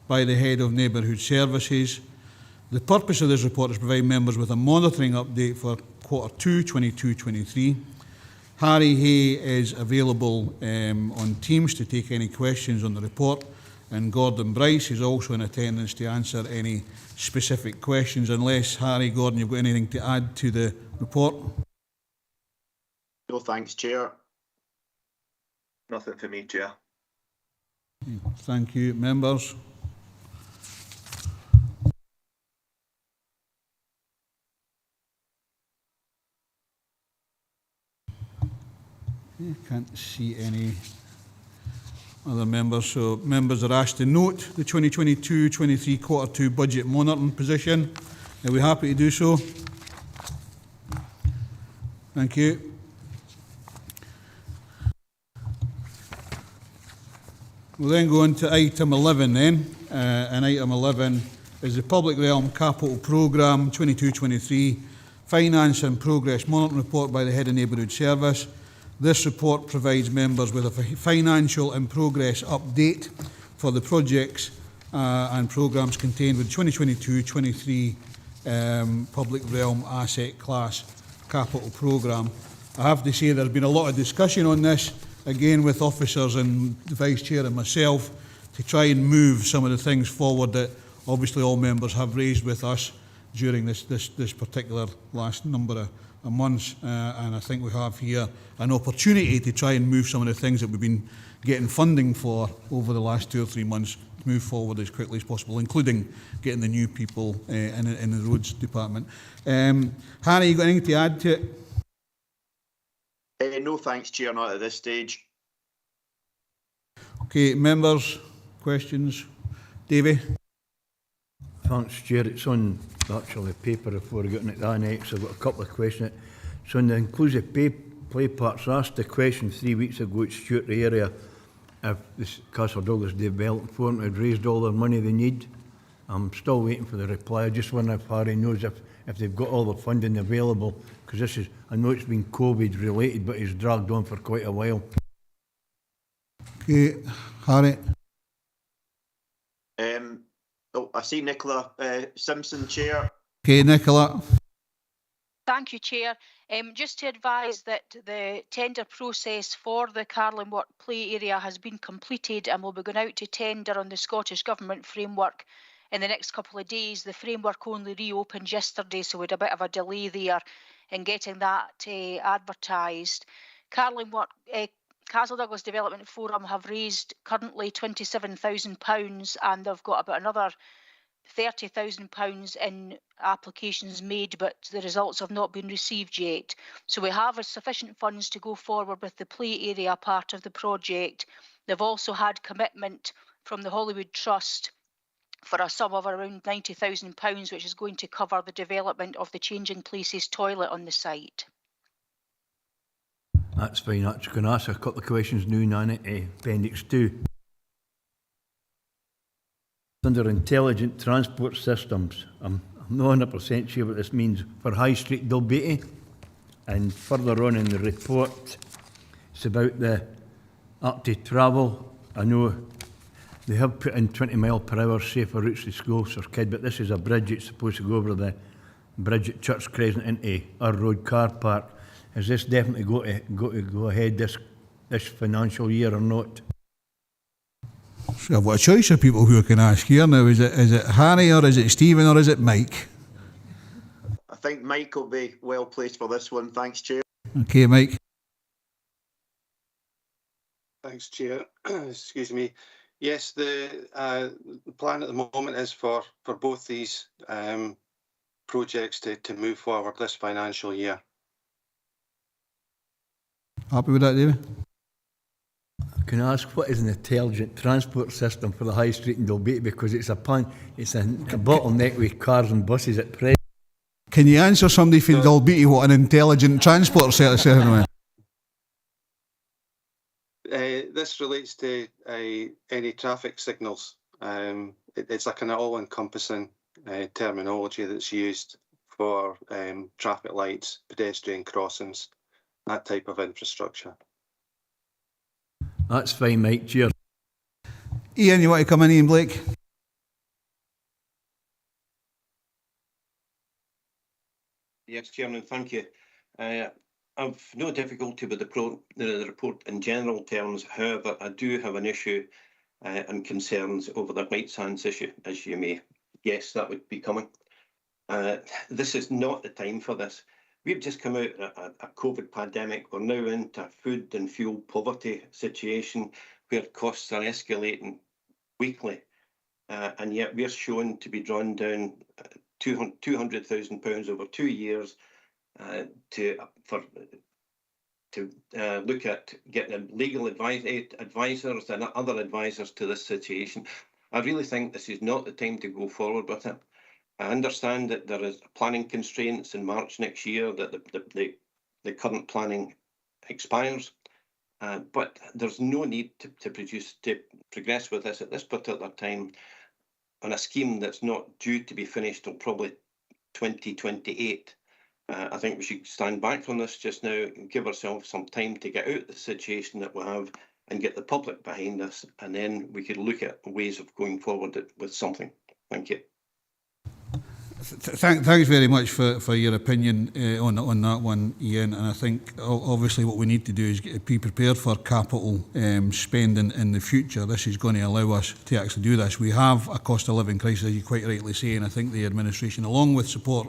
by the Head of Neighbourhood Services. The purpose of this report is to provide members with a monitoring update for Q2 22-23. Harry Hay is available on Teams to take any questions on the report, and Gordon Bryce is also in attendance to answer any specific questions, unless, Harry, Gordon, you've got anything to add to the report? No, thanks, Chair. Nothing for me, Chair. Thank you. Members? Can't see any other members. So members are asked to note the 2022-23 Q2 budget monitoring position. Are we happy to do so? Thank you. We'll then go on to item 11 then, and item 11 is the Public Realm Capital Programme 22-23 Finance and Progress Monitoring Report by the Head of Neighbourhood Service. This report provides members with a financial and progress update for the projects and programmes contained with 2022-23 Public Realm Asset Class Capital Programme. I have to say there's been a lot of discussion on this, again with officers and the Vice Chair and myself, to try and move some of the things forward that obviously all members have raised with us during this particular last number of months, and I think we have here an opportunity to try and move some of the things that we've been getting funding for over the last 2 or 3 months to move forward as quickly as possible, including getting the new people in the roads department. Harry, you got anything to add to it? No thanks, Chair, not at this stage. Okay, members, questions? Davy? Thanks, Chair. It's on actually paper before getting it the annex. I've got a couple of questions. So in the inclusive play parts, I asked the question 3 weeks ago at Stuart area if this Castle Douglas Development Forum had raised all the money they need. I'm still waiting for the reply. I just wonder if Harry knows if they've got all the funding available, because this is, I know it's been COVID related, but it's dragged on for quite a while. Okay, Harry. I see Nicola Simpson, Chair. Okay, Nicola. Thank you, Chair. Just to advise that the tender process for the Carlingworth play area has been completed and will be going out to tender on the Scottish Government framework in the next couple of days. The framework only reopened yesterday, so we had a bit of a delay there in getting that advertised. Carlingworth Castle Douglas Development Forum have raised currently £27,000, and they've got about another £30,000 in applications made, but the results have not been received yet. So we have sufficient funds to go forward with the play area part of the project. They've also had commitment from the Hollywood Trust for a sum of around £90,000, which is going to cover the development of the Changing Places toilet on the site. That's fine. I'm going to ask a couple of questions now, Nana. Appendix 2. Under intelligent transport systems, I'm not 100% sure what this means for High Street Dalbeattie, and further on in the report it's about the up to travel. I know they have put in 20 mile per hour safer routes to schools for kids, but this is a bridge. It's supposed to go over the bridge at Church Crescent into our road car park. Is this definitely going to go ahead this financial year or not? So I've got a choice of people who I can ask here now. Is it Harry, or is it Stephen, or is it Mike? I think Mike will be well placed for this one. Thanks, Chair. Okay, Mike. Thanks, Chair. Excuse me. Yes, the plan at the moment is for both these projects to move forward this financial year. Happy with that, David? Can I ask what is an intelligent transport system for the High Street in Dalbeattie, because it's a bottleneck with cars and buses at present. Can you answer somebody from Dalbeattie what an intelligent transport system is? This relates to any traffic signals. It's like an all-encompassing terminology that's used for traffic lights, pedestrian crossings, that type of infrastructure. That's fine, Mike. Cheers. Ian, you want to come in, Ian Blake? Yes, Chairman, thank you. I've no difficulty with the report in general terms. However, I do have an issue and concerns over the White Sands issue, as you may guess that would be coming. This is not the time for this. We've just come out of a COVID pandemic. We're now into a food and fuel poverty situation where costs are escalating weekly, and yet we're shown to be drawn down £200,000 over 2 years to look at getting legal advisors and other advisors to this situation. I really think this is not the time to go forward with it. I understand that there is planning constraints in March next year, that the current planning expires, but there's no need to progress with this at this particular time on a scheme that's not due to be finished till probably 2028. I think we should stand back from this just now and give ourselves some time to get out of the situation that we have and get the public behind us, and then we could look at ways of going forward with something. Thank you. Thanks very much for your opinion on that one, Ian. And I think obviously what we need to do is be prepared for capital spending in the future. This is going to allow us to actually do this. We have a cost of living crisis, as you quite rightly say, and I think the administration, along with support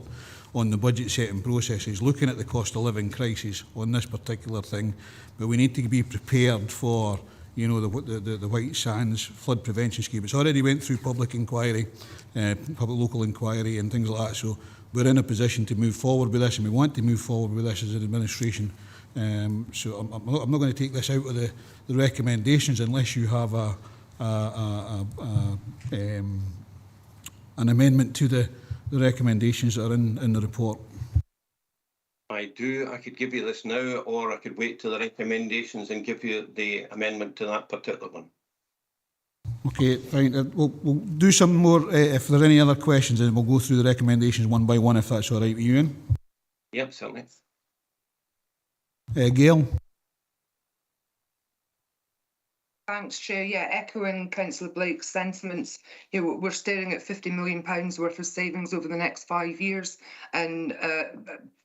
on the budget setting process, is looking at the cost of living crisis on this particular thing. But we need to be prepared for, you know, the White Sands flood prevention scheme. It's already went through public inquiry, public local inquiry and things like that. So we're in a position to move forward with this, and we want to move forward with this as an administration. So I'm not going to take this out of the recommendations unless you have an amendment to the recommendations that are in the report. I do. I could give you this now, or I could wait till the recommendations and give you the amendment to that particular one. Okay, fine. We'll do some more. If there are any other questions, then we'll go through the recommendations one by one, if that's all right with you, Ian. Yep, certainly. Gail? Thanks, Chair. Yeah, echoing Councillor Blake's sentiments, you know, we're staring at £50 million worth of savings over the next 5 years, and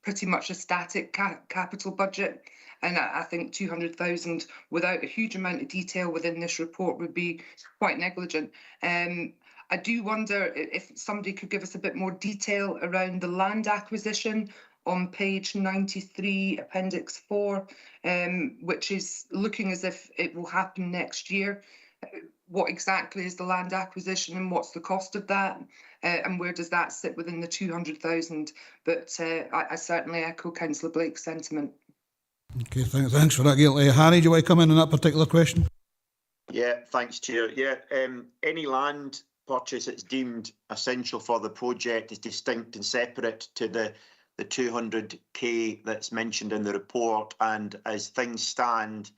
pretty much a static capital budget. And I think 200,000 without a huge amount of detail within this report would be quite negligent. I do wonder if somebody could give us a bit more detail around the land acquisition on page 93, Appendix 4, which is looking as if it will happen next year. What exactly is the land acquisition, and what's the cost of that? And where does that sit within the 200,000? But I certainly echo Councillor Blake's sentiment. Okay, thanks for that, Gail. Harry, do you want to come in on that particular question? Yeah, thanks, Chair. Yeah, any land purchase that's deemed essential for the project is distinct and separate to the 200k that's mentioned in the report. And as things stand,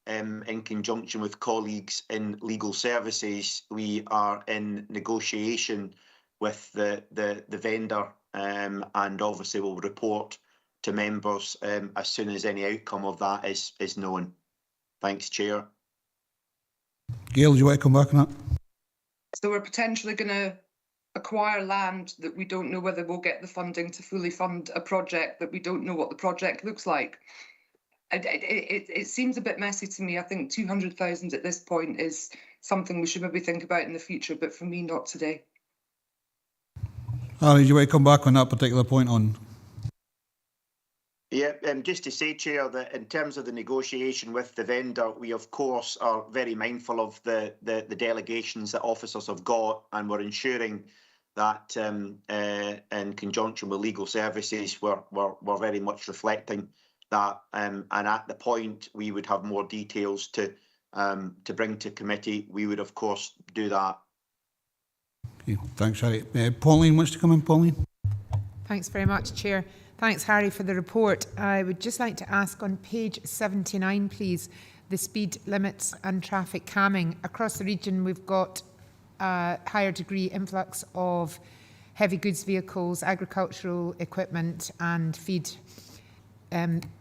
in conjunction with colleagues in legal services, we are in negotiation with the vendor, and obviously will report to members as soon as any outcome of that is known. Thanks, Chair. Gail, do you want to come back on that? So we're potentially going to acquire land that we don't know whether we'll get the funding to fully fund a project that we don't know what the project looks like. It seems a bit messy to me. I think 200,000 at this point is something we should maybe think about in the future, but for me, not today. Harry, do you want to come back on that particular point on? Yeah, just to say, Chair, that in terms of the negotiation with the vendor, we of course are very mindful of the delegations that officers have got, and we're ensuring that in conjunction with legal services, we're very much reflecting that, and at the point we would have more details to bring to committee, we would of course do that. Okay, thanks, Harry. Pauline wants to come in. Pauline. Thanks very much, Chair. Thanks, Harry, for the report. I would just like to ask on page 79, please, the speed limits and traffic calming. Across the region, we've got a higher degree influx of heavy goods vehicles, agricultural equipment and feed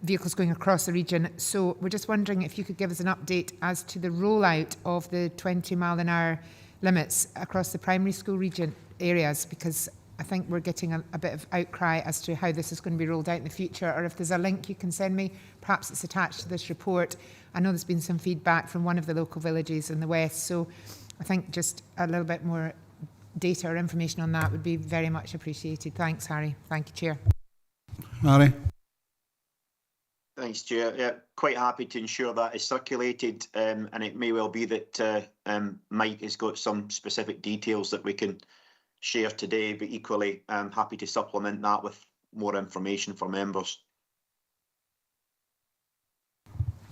vehicles going across the region. So we're just wondering if you could give us an update as to the rollout of the 20-mile-an-hour limits across the primary school region areas, because I think we're getting a bit of outcry as to how this is going to be rolled out in the future, or if there's a link you can send me, perhaps it's attached to this report. I know there's been some feedback from one of the local villages in the west, so I think just a little bit more data or information on that would be very much appreciated. Thanks, Harry. Thank you, Chair. Harry. Thanks, Chair. Yeah, quite happy to ensure that is circulated, and it may well be that Mike has got some specific details that we can share today, but equally I'm happy to supplement that with more information for members.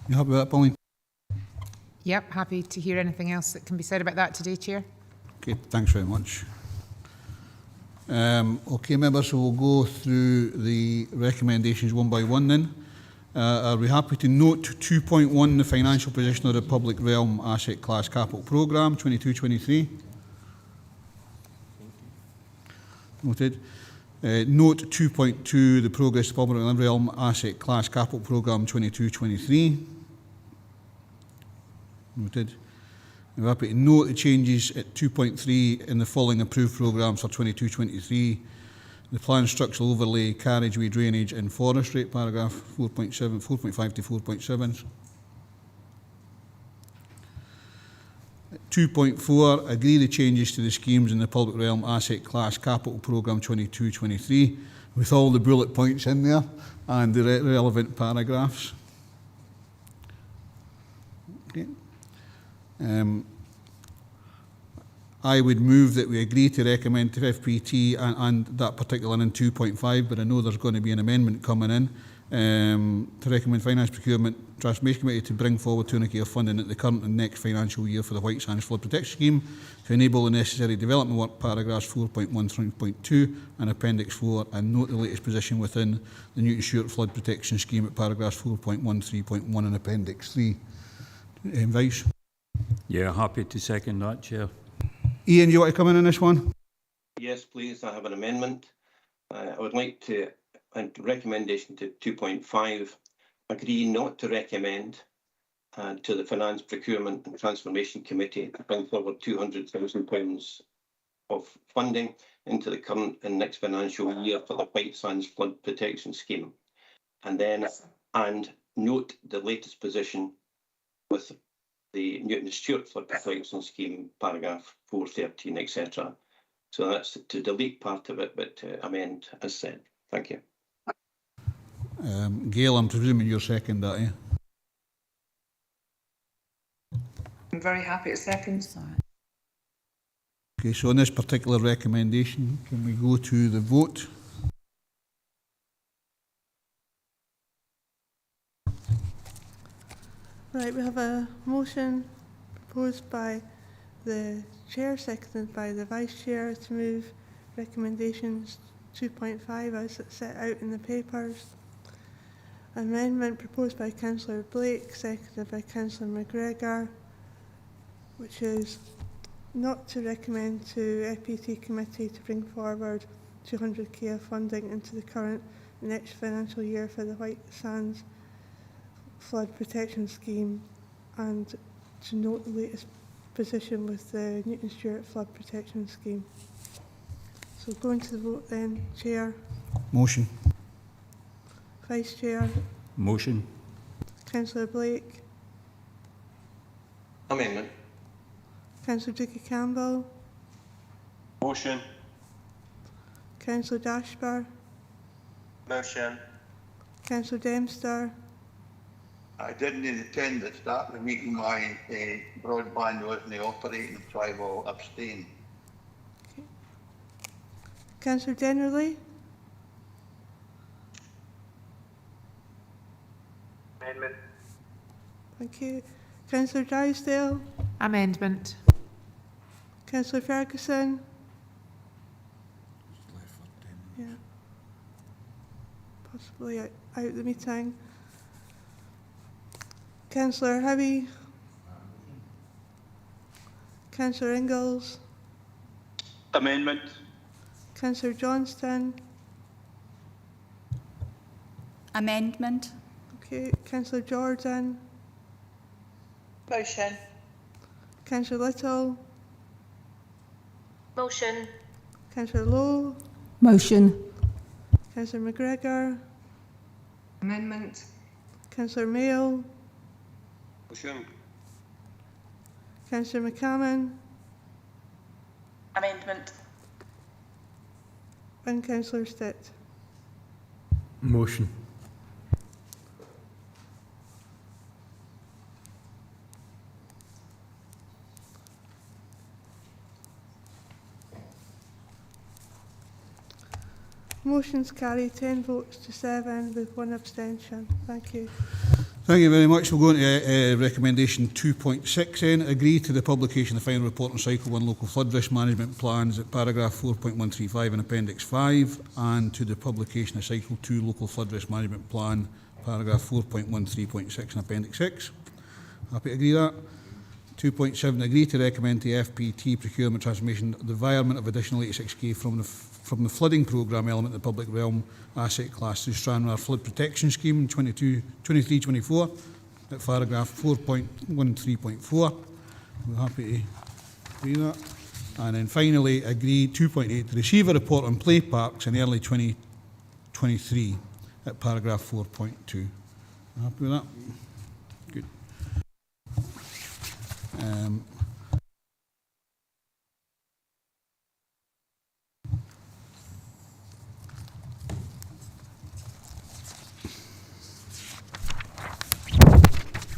You happy with that, Pauline? Yep, happy to hear anything else that can be said about that today, Chair. Okay, thanks very much. Okay, members, so we'll go through the recommendations one by one then. Are we happy to note 2.1, the financial position of the public realm asset class capital programme, 22-23? Noted. Note 2.2, the progress of the public realm asset class capital programme 22-23. Noted. We're happy to note the changes at 2.3 in the following approved programmes for 22-23. The planned structural overlay, carriageway drainage and forestry, paragraph 4.7, 4.5 to 4.7. 2.4, agree the changes to the schemes in the public realm asset class capital programme 22-23 with all the bullet points in there and the relevant paragraphs. Okay. I would move that we agree to recommend to FPT and that particular in 2.5, but I know there's going to be an amendment coming in to recommend Finance Procurement Transformation Committee to bring forward 200k of funding at the current and next financial year for the White Sands Flood Protection Scheme to enable the necessary development work, paragraphs 4.1, 3.2 and Appendix 4, and note the latest position within the Newton Stewart Flood Protection Scheme at paragraphs 4.1, 3.1 and Appendix 3. Vice? Yeah, happy to second that, Chair. Ian, do you want to come in on this one? Yes, please. I have an amendment. I would like to, recommendation to 2.5, agree not to recommend to the Finance Procurement and Transformation Committee to bring forward £200,000 of funding into the current and next financial year for the White Sands Flood Protection Scheme. And note the latest position with the Newton Stewart Flood Protection Scheme, paragraph 413, etc. So that's to delete part of it, but to amend as said. Thank you. Gail, I'm presuming you're second that, eh? I'm very happy to second. Okay, so on this particular recommendation, can we go to the vote? Right, we have a motion proposed by the Chair, seconded by the Vice Chair, to move recommendations 2.5 as it's set out in the papers. Amendment proposed by Councillor Blake, seconded by Councillor McGregor, which is not to recommend to FPT Committee to bring forward 200k of funding into the current next financial year for the White Sands Flood Protection Scheme, and to note the latest position with the Newton Stewart Flood Protection Scheme. So going to the vote then, Chair. Motion. Vice Chair. Motion. Councillor Blake. Amendment. Councillor Dickie Campbell. Motion. Councillor Dashbar. Motion. Councillor Dempster. I didn't attend the start of the meeting. My broadband wasn't operating, so I will abstain. Okay. Councillor Dennerley. Amendment. Thank you. Councillor Drysdale. Amendment. Councillor Ferguson. Yeah. Possibly out the meeting. Councillor Howie. Councillor Ingalls. Amendment. Councillor Johnston. Amendment. Okay. Councillor Jordan. Motion. Councillor Little. Motion. Councillor Lowe. Motion. Councillor McGregor. Amendment. Councillor Mayo. Motion. Councillor McCammon. Amendment. And Councillor Stitt. Motion. Motion's carried 10 votes to 7 with 1 abstention. Thank you. Thank you very much. We'll go into recommendation 2.6 then. Agree to the publication of the final report on Cycle 1 local flood risk management plans at paragraph 4.135 in Appendix 5, and to the publication of Cycle 2 local flood risk management plan, paragraph 4.13.6 in Appendix 6. Happy to agree that. 2.7, agree to recommend to FPT Procurement Transformation the environment of additional 86k from the flooding programme element of the public realm asset class through Stranraer Flood Protection Scheme 23-24. at paragraph 4.13.4. We're happy to do that. And then finally, agree 2.8 to receive a report on play parks in early 2023 at paragraph 4.2. Happy with that? Good.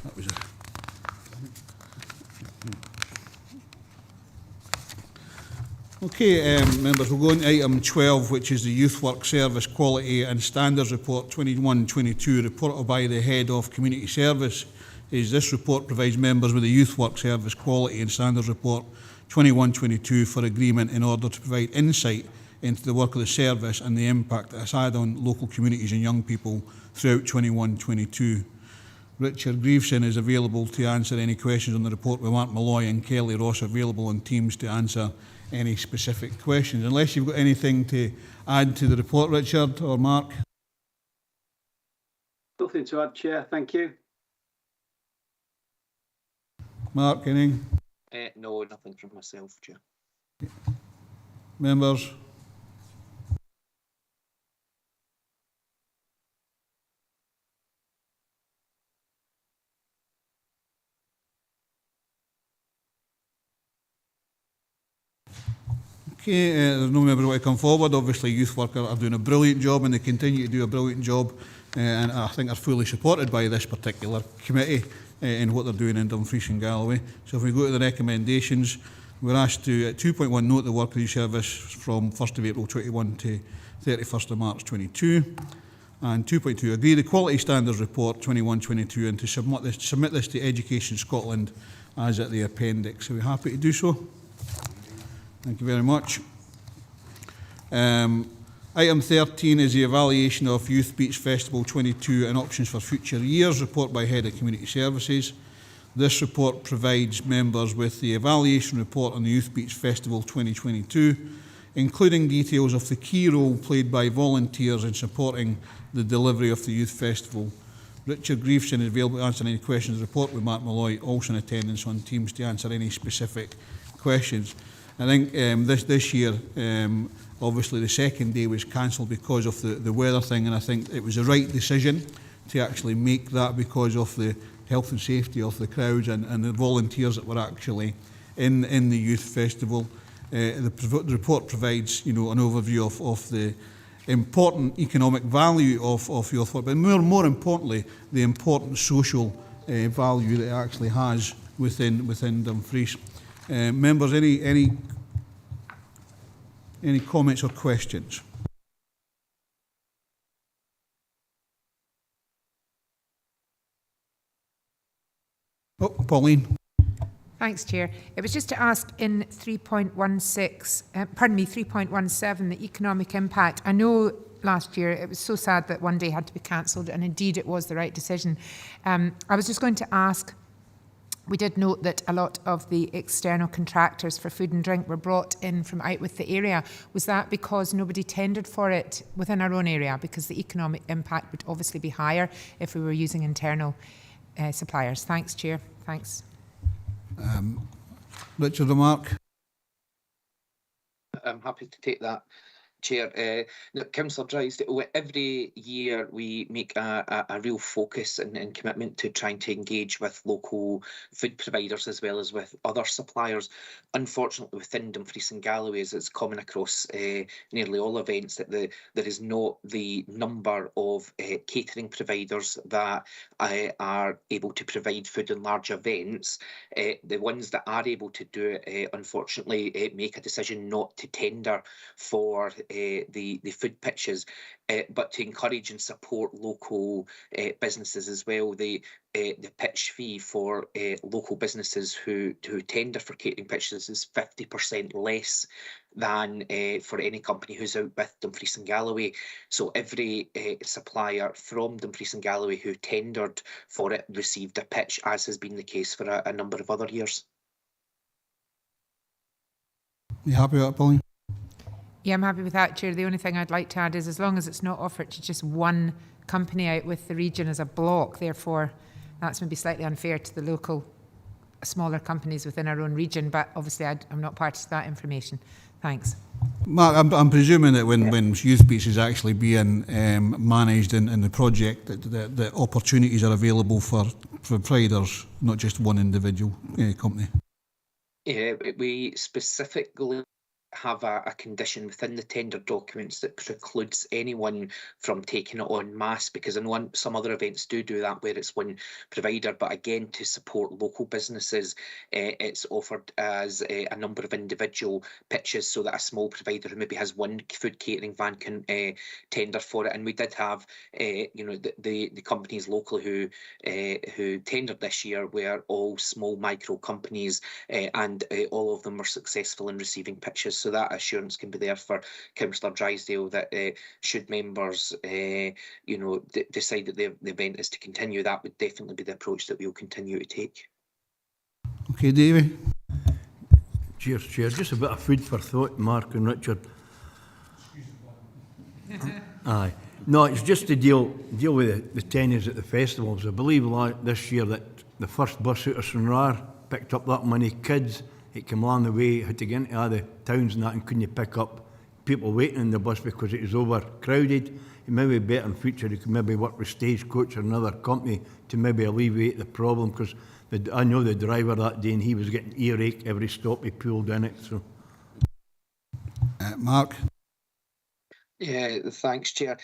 That was a... Okay, members, we'll go on to item 12, which is the Youth Work Service Quality and Standards Report 21-22, reported by the Head of Community Service. This report provides members with the Youth Work Service Quality and Standards Report 21-22 for agreement in order to provide insight into the work of the service and the impact it has had on local communities and young people throughout 21-22. Richard Grieveson is available to answer any questions on the report, with Mark Malloy and Kelly Ross available on Teams to answer any specific questions. Unless you've got anything to add to the report, Richard or Mark? Nothing to add, Chair. Thank you. Mark, anything? No, nothing from myself, Chair. Members? Okay, there's no member want to come forward. Obviously, youth workers are doing a brilliant job and they continue to do a brilliant job, and I think are fully supported by this particular committee in what they're doing in Dumfries and Galloway. So if we go to the recommendations, we're asked to, at 2.1, note the work of the service from 1st of April 21 to 31st of March 22. And 2.2, agree the Quality Standards Report 21-22 and to submit this to Education Scotland as at the appendix. Are we happy to do so? Thank you very much. Item 13 is the evaluation of Youth Beach Festival 22 and options for future years, report by Head of Community Services. This report provides members with the evaluation report on the Youth Beach Festival 2022, including details of the key role played by volunteers in supporting the delivery of the Youth Festival. Richard Grieveson is available to answer any questions of the report, with Mark Malloy also in attendance on Teams to answer any specific questions. I think this year, obviously the second day was cancelled because of the weather thing, and I think it was the right decision to actually make that because of the health and safety of the crowds and the volunteers that were actually in the youth festival. The report provides, an overview of the important economic value of youth work, but more importantly, the important social value that it actually has within Dumfries. Members, any comments or questions? Oh, Pauline. Thanks, Chair. It was just to ask in 3.17, the economic impact. I know last year it was so sad that one day had to be cancelled, and indeed it was the right decision. I was just going to ask, we did note that a lot of the external contractors for food and drink were brought in from out with the area. Was that because nobody tendered for it within our own area? Because the economic impact would obviously be higher if we were using internal suppliers. Thanks, Chair. Thanks. Richard or Mark? I'm happy to take that, Chair. Councillor Dries, every year we make a real focus and commitment to trying to engage with local food providers as well as with other suppliers. Unfortunately, within Dumfries and Galloway, as it's common across nearly all events, that there is not the number of catering providers that are able to provide food in large events. The ones that are able to do it, unfortunately, make a decision not to tender for the food pitches, but to encourage and support local businesses as well. The pitch fee for local businesses who tender for catering pitches is 50% less than for any company who's out with Dumfries and Galloway. So every supplier from Dumfries and Galloway who tendered for it received a pitch, as has been the case for a number of other years. You happy with that, Pauline? Yeah, I'm happy with that, Chair. The only thing I'd like to add is, as long as it's not offered to just one company out with the region as a block, therefore That's maybe slightly unfair to the local smaller companies within our own region, but obviously I'm not party to that information. Thanks. Mark, I'm presuming that when Youth Beats is actually being managed in the project, that opportunities are available for providers, not just one individual company. Yeah, we specifically have a condition within the tender documents that precludes anyone from taking it en masse, because I know some other events do that where it's one provider, but again, to support local businesses, it's offered as a number of individual pitches, so that a small provider who maybe has one food catering van can tender for it. And we did have the companies locally who tendered this year were all small micro companies, and all of them were successful in receiving pitches. So that assurance can be there for Councillor Drysdale that should members decide that the event is to continue, that would definitely be the approach that we'll continue to take. Okay, Davy. Cheers, Chair. Just a bit of food for thought, Mark and Richard. Aye. No, it's just to deal with the tenures at the festivals. I believe this year that the first bus out of Stranraer picked up that many kids. It came along the way, had to get into other towns and that, and couldn't pick up people waiting in the bus because it was overcrowded. It may be better in future, you could maybe work with Stagecoach or another company to maybe alleviate the problem, because I know the driver that day and he was getting earache every stop he pulled in it. So, Mark? Yeah, thanks, Chair.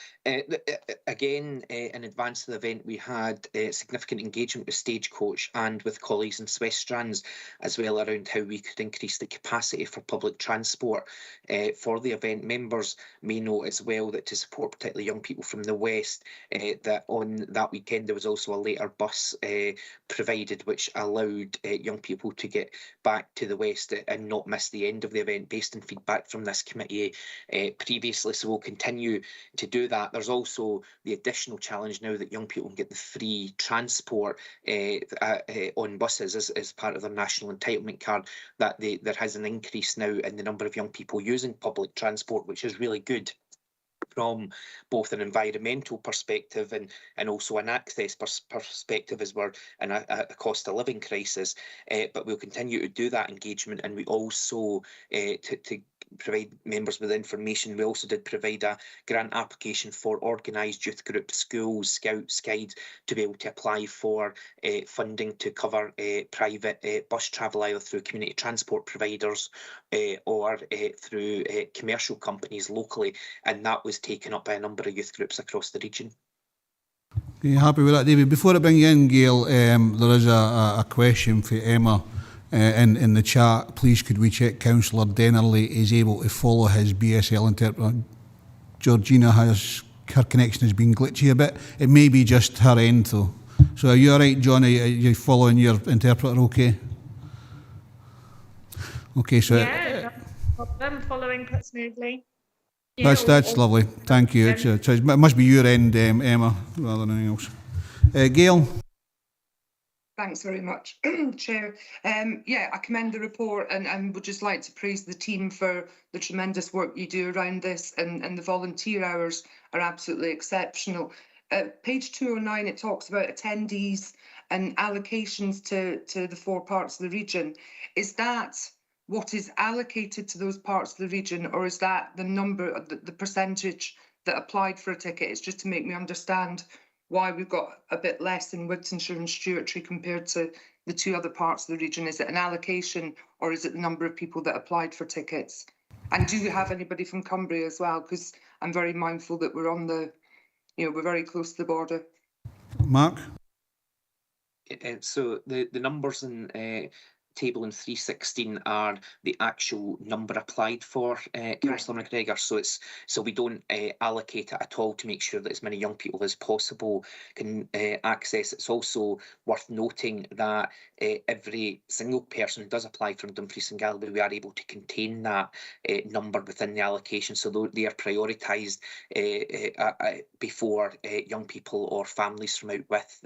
Again, in advance of the event, we had significant engagement with Stagecoach and with colleagues in West Strands as well around how we could increase the capacity for public transport for the event. Members may know as well that to support particularly young people from the West, that on that weekend there was also a later bus provided, which allowed young people to get back to the West and not miss the end of the event, based on feedback from this committee previously. So we'll continue to do that. There's also the additional challenge now that young people can get the free transport on buses as part of their national entitlement card, that there has an increase now in the number of young people using public transport, which is really good from both an environmental perspective and also an access perspective, as we're in a cost of living crisis. But we'll continue to do that engagement, and we also to provide members with information. We also did provide a grant application for organised youth groups, schools, Scouts, Guides, to be able to apply for funding to cover private bus travel, either through community transport providers or through commercial companies locally, and that was taken up by a number of youth groups across the region. Are you happy with that, David? Before I bring you in, Gail, there is a question for Emma in the chat. Please, could we check Councillor Dennerley is able to follow his BSL interpreter? Georgina, her connection has been glitchy a bit. It may be just her end though. So are you all right, John? Are you following your interpreter okay? Okay, so... Yeah, no problem. Following quite smoothly. That's lovely. Thank you. It must be your end, Emma, rather than anything else. Gail? Thanks very much, Chair. Yeah, I commend the report and would just like to praise the team for the tremendous work you do around this, and the volunteer hours are absolutely exceptional. Page 209, it talks about attendees and allocations to the 4 parts of the region. Is that what is allocated to those parts of the region, or is that the number, the percentage that applied for a ticket? It's just to make me understand why we've got a bit less in Wigtonshire and Stewartry compared to the 2 other parts of the region. Is it an allocation, or is it the number of people that applied for tickets? And do you have anybody from Cumbria as well? Because I'm very mindful that we're on the, we're very close to the border. Mark? So the numbers in table in 316 are the actual number applied for, Councillor McGregor. So we don't allocate it at all to make sure that as many young people as possible can access. It's also worth noting that every single person who does apply from Dumfries and Galloway, we are able to contain that number within the allocation. So they are prioritised before young people or families from out with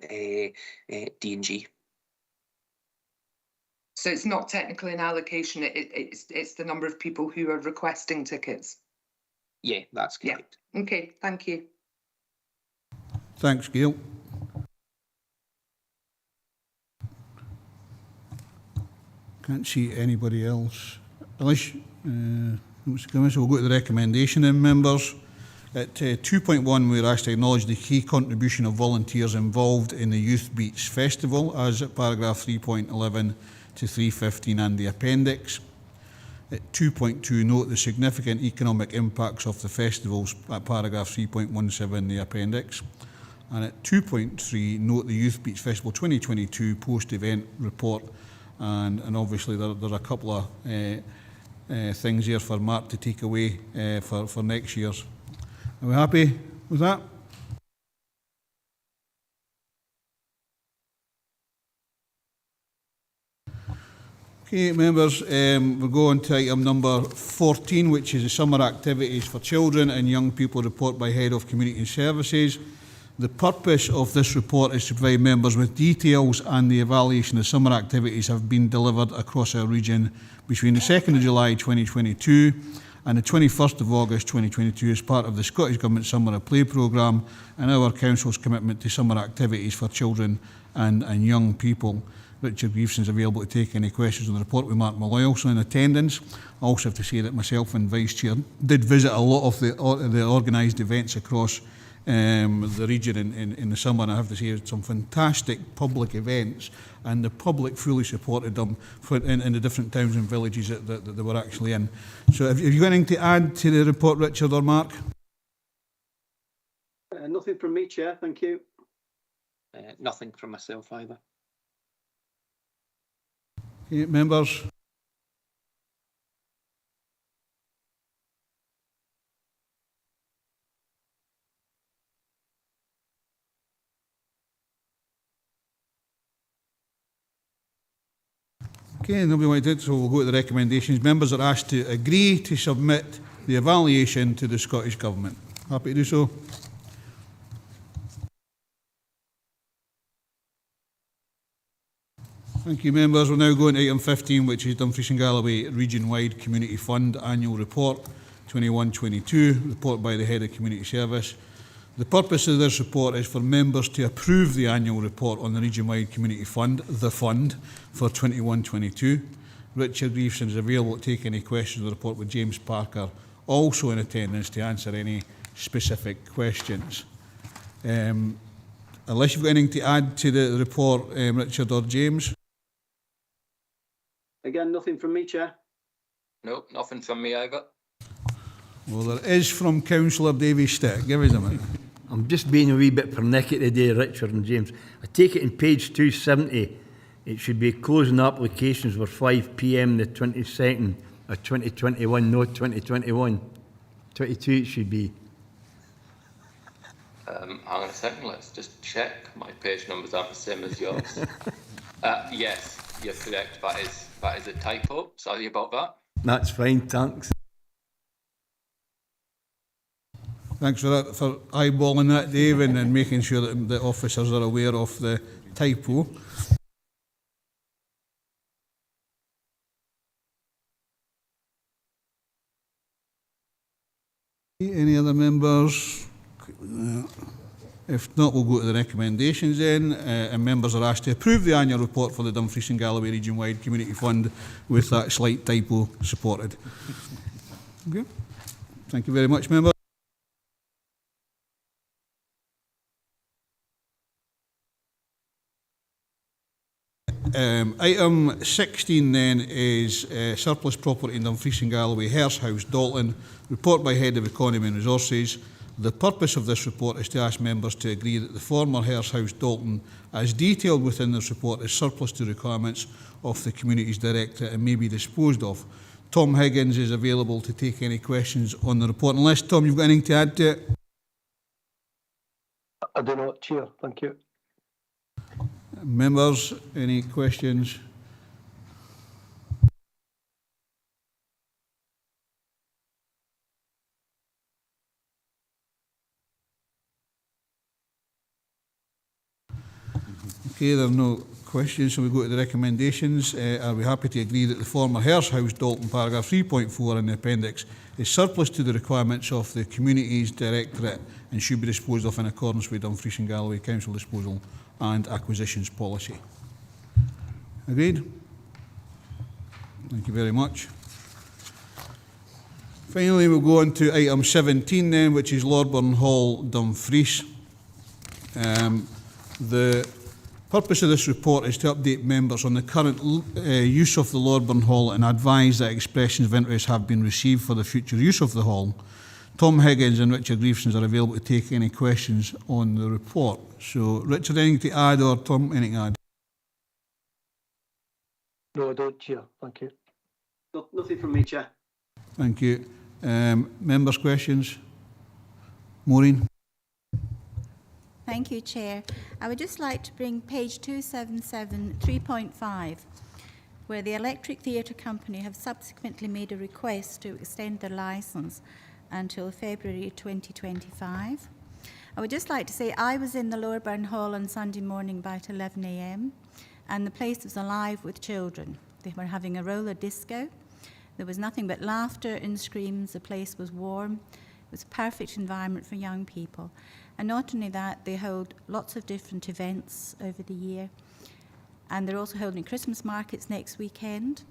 D&G. So it's not technically an allocation, it's the number of people who are requesting tickets? Yeah, that's correct. Yeah. Okay, thank you. Thanks, Gail. Can't see anybody else. Unless, so we'll go to the recommendation then, members. At 2.1, we're asked to acknowledge the key contribution of volunteers involved in the Youth Beats Festival, as at paragraph 3.11 to 3.15 and the appendix. At 2.2, note the significant economic impacts of the festivals, at paragraph 3.17 in the appendix. And at 2.3, note the Youth Beats Festival 2022 post-event report. And obviously there's a couple of things here for Mark to take away for next year's. Are we happy with that? Okay, members, we'll go on to item number 14, which is the summer activities for children and young people report by Head of Community Services. The purpose of this report is to provide members with details and the evaluation of summer activities have been delivered across our region between the 2nd of July 2022 and the 21st of August 2022 as part of the Scottish Government Summer of Play programme and our Council's commitment to summer activities for children and young people. Richard Greaveson is available to take any questions on the report with Mark Malloy also in attendance. I also have to say that myself and Vice Chair did visit a lot of the organised events across the region in the summer, and I have to say some fantastic public events, and the public fully supported them in the different towns and villages that they were actually in. So have you got anything to add to the report, Richard or Mark? Nothing from me, Chair, thank you. Nothing from myself either. Okay, members? Okay, nobody wanted it, so we'll go to the recommendations. Members are asked to agree to submit the evaluation to the Scottish Government. Happy to do so? Thank you, members. We'll now go on to item 15, which is Dumfries and Galloway Region-Wide Community Fund Annual Report 21-22, report by the Head of Community Service. The purpose of this report is for members to approve the annual report on the Region-Wide Community Fund, the fund, for 21-22. Richard Greaveson is available to take any questions on the report with James Parker, also in attendance to answer any specific questions. Unless you've got anything to add to the report, Richard or James? Again, nothing from me, Chair. No, nothing from me either. Well, there is from Councillor Davy Stick. Give us a minute. I'm just being a wee bit pernickety today, Richard and James. I take it in page 270, it should be closing applications for 5 p.m. the 22nd of 2021, no 2021. 22 it should be. Hang on a second, let's just check. My page numbers aren't the same as yours. Yes, you're correct. That is a typo. Sorry about that. That's fine, thanks. Thanks for that, for eyeballing that, Dave, and making sure that the officers are aware of the typo. Any other members? If not, we'll go to the recommendations then. And members are asked to approve the annual report for the Dumfries and Galloway Region-Wide Community Fund with that slight typo supported. Okay. Thank you very much, members. Item 16 then is surplus property in Dumfries and Galloway, Hurst House, Dalton. Report by Head of Economy and Resources. The purpose of this report is to ask members to agree that the former Hurst House, Dalton, as detailed within this report, is surplus to requirements of the Communities Directorate and may be disposed of. Tom Higgins is available to take any questions on the report. Unless, Tom, you've got anything to add to it? I do not, Chair. Thank you. Members, any questions? Okay, there are no questions, so we go to the recommendations. Are we happy to agree that the former Hurst House, Dalton, paragraph 3.4 in the appendix is surplus to the requirements of the Communities Directorate and should be disposed of in accordance with Dumfries and Galloway Council disposal and acquisitions policy? Agreed? Thank you very much. Finally, we'll go on to item 17 then, which is Lorburn Hall, Dumfries. The purpose of this report is to update members on the current use of the Lorburn Hall and advise that expressions of interest have been received for the future use of the hall. Tom Higgins and Richard Griefsons are available to take any questions on the report. So, Richard, anything to add, or Tom, anything to add? No, I don't, Chair. Thank you. Nothing from me, Chair. Thank you. Members' questions? Maureen? Thank you, Chair. I would just like to bring page 277, 3.5, where the Electric Theatre Company have subsequently made a request to extend their licence until February 2025. I would just like to say I was in the Lorburn Hall on Sunday morning about 11 a.m. and the place was alive with children. They were having a roller disco. There was nothing but laughter and screams. The place was warm. It was a perfect environment for young people. And not only that, they hold lots of different events over the year. And they're also holding Christmas markets next weekend.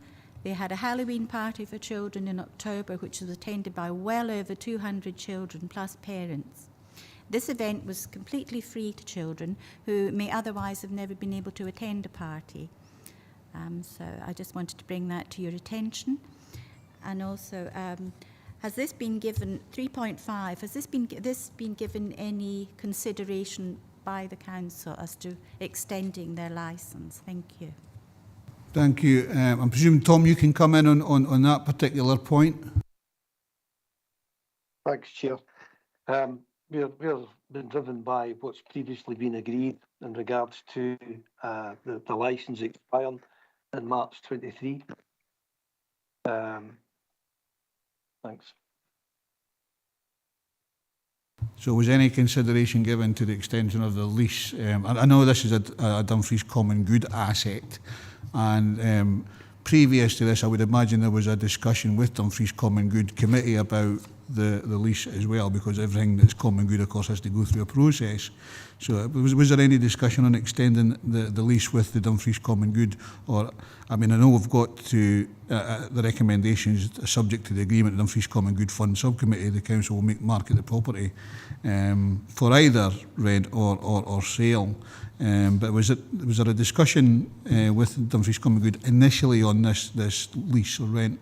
They had a Halloween party for children in October, which was attended by well over 200 children plus parents. This event was completely free to children who may otherwise have never been able to attend a party. So I just wanted to bring that to your attention. And also, has this been given, 3.5, has this been given any consideration by the council as to extending their licence? Thank you. Thank you. I'm presuming, Tom, you can come in on that particular point. Thanks, Chair. We're been driven by what's previously been agreed in regards to the licence expiring in March 23. Thanks. So was any consideration given to the extension of the lease? I know this is a Dumfries Common Good asset, and previous to this I would imagine there was a discussion with Dumfries Common Good Committee about the lease as well, because everything that's common good of course has to go through a process. So was there any discussion on extending the lease with the Dumfries Common Good? Or, I mean, I know we've got to the recommendations subject to the agreement of the Dumfries Common Good Fund Subcommittee. The council will market the property for either rent or sale. But was there a discussion with Dumfries Common Good initially on this lease or rent?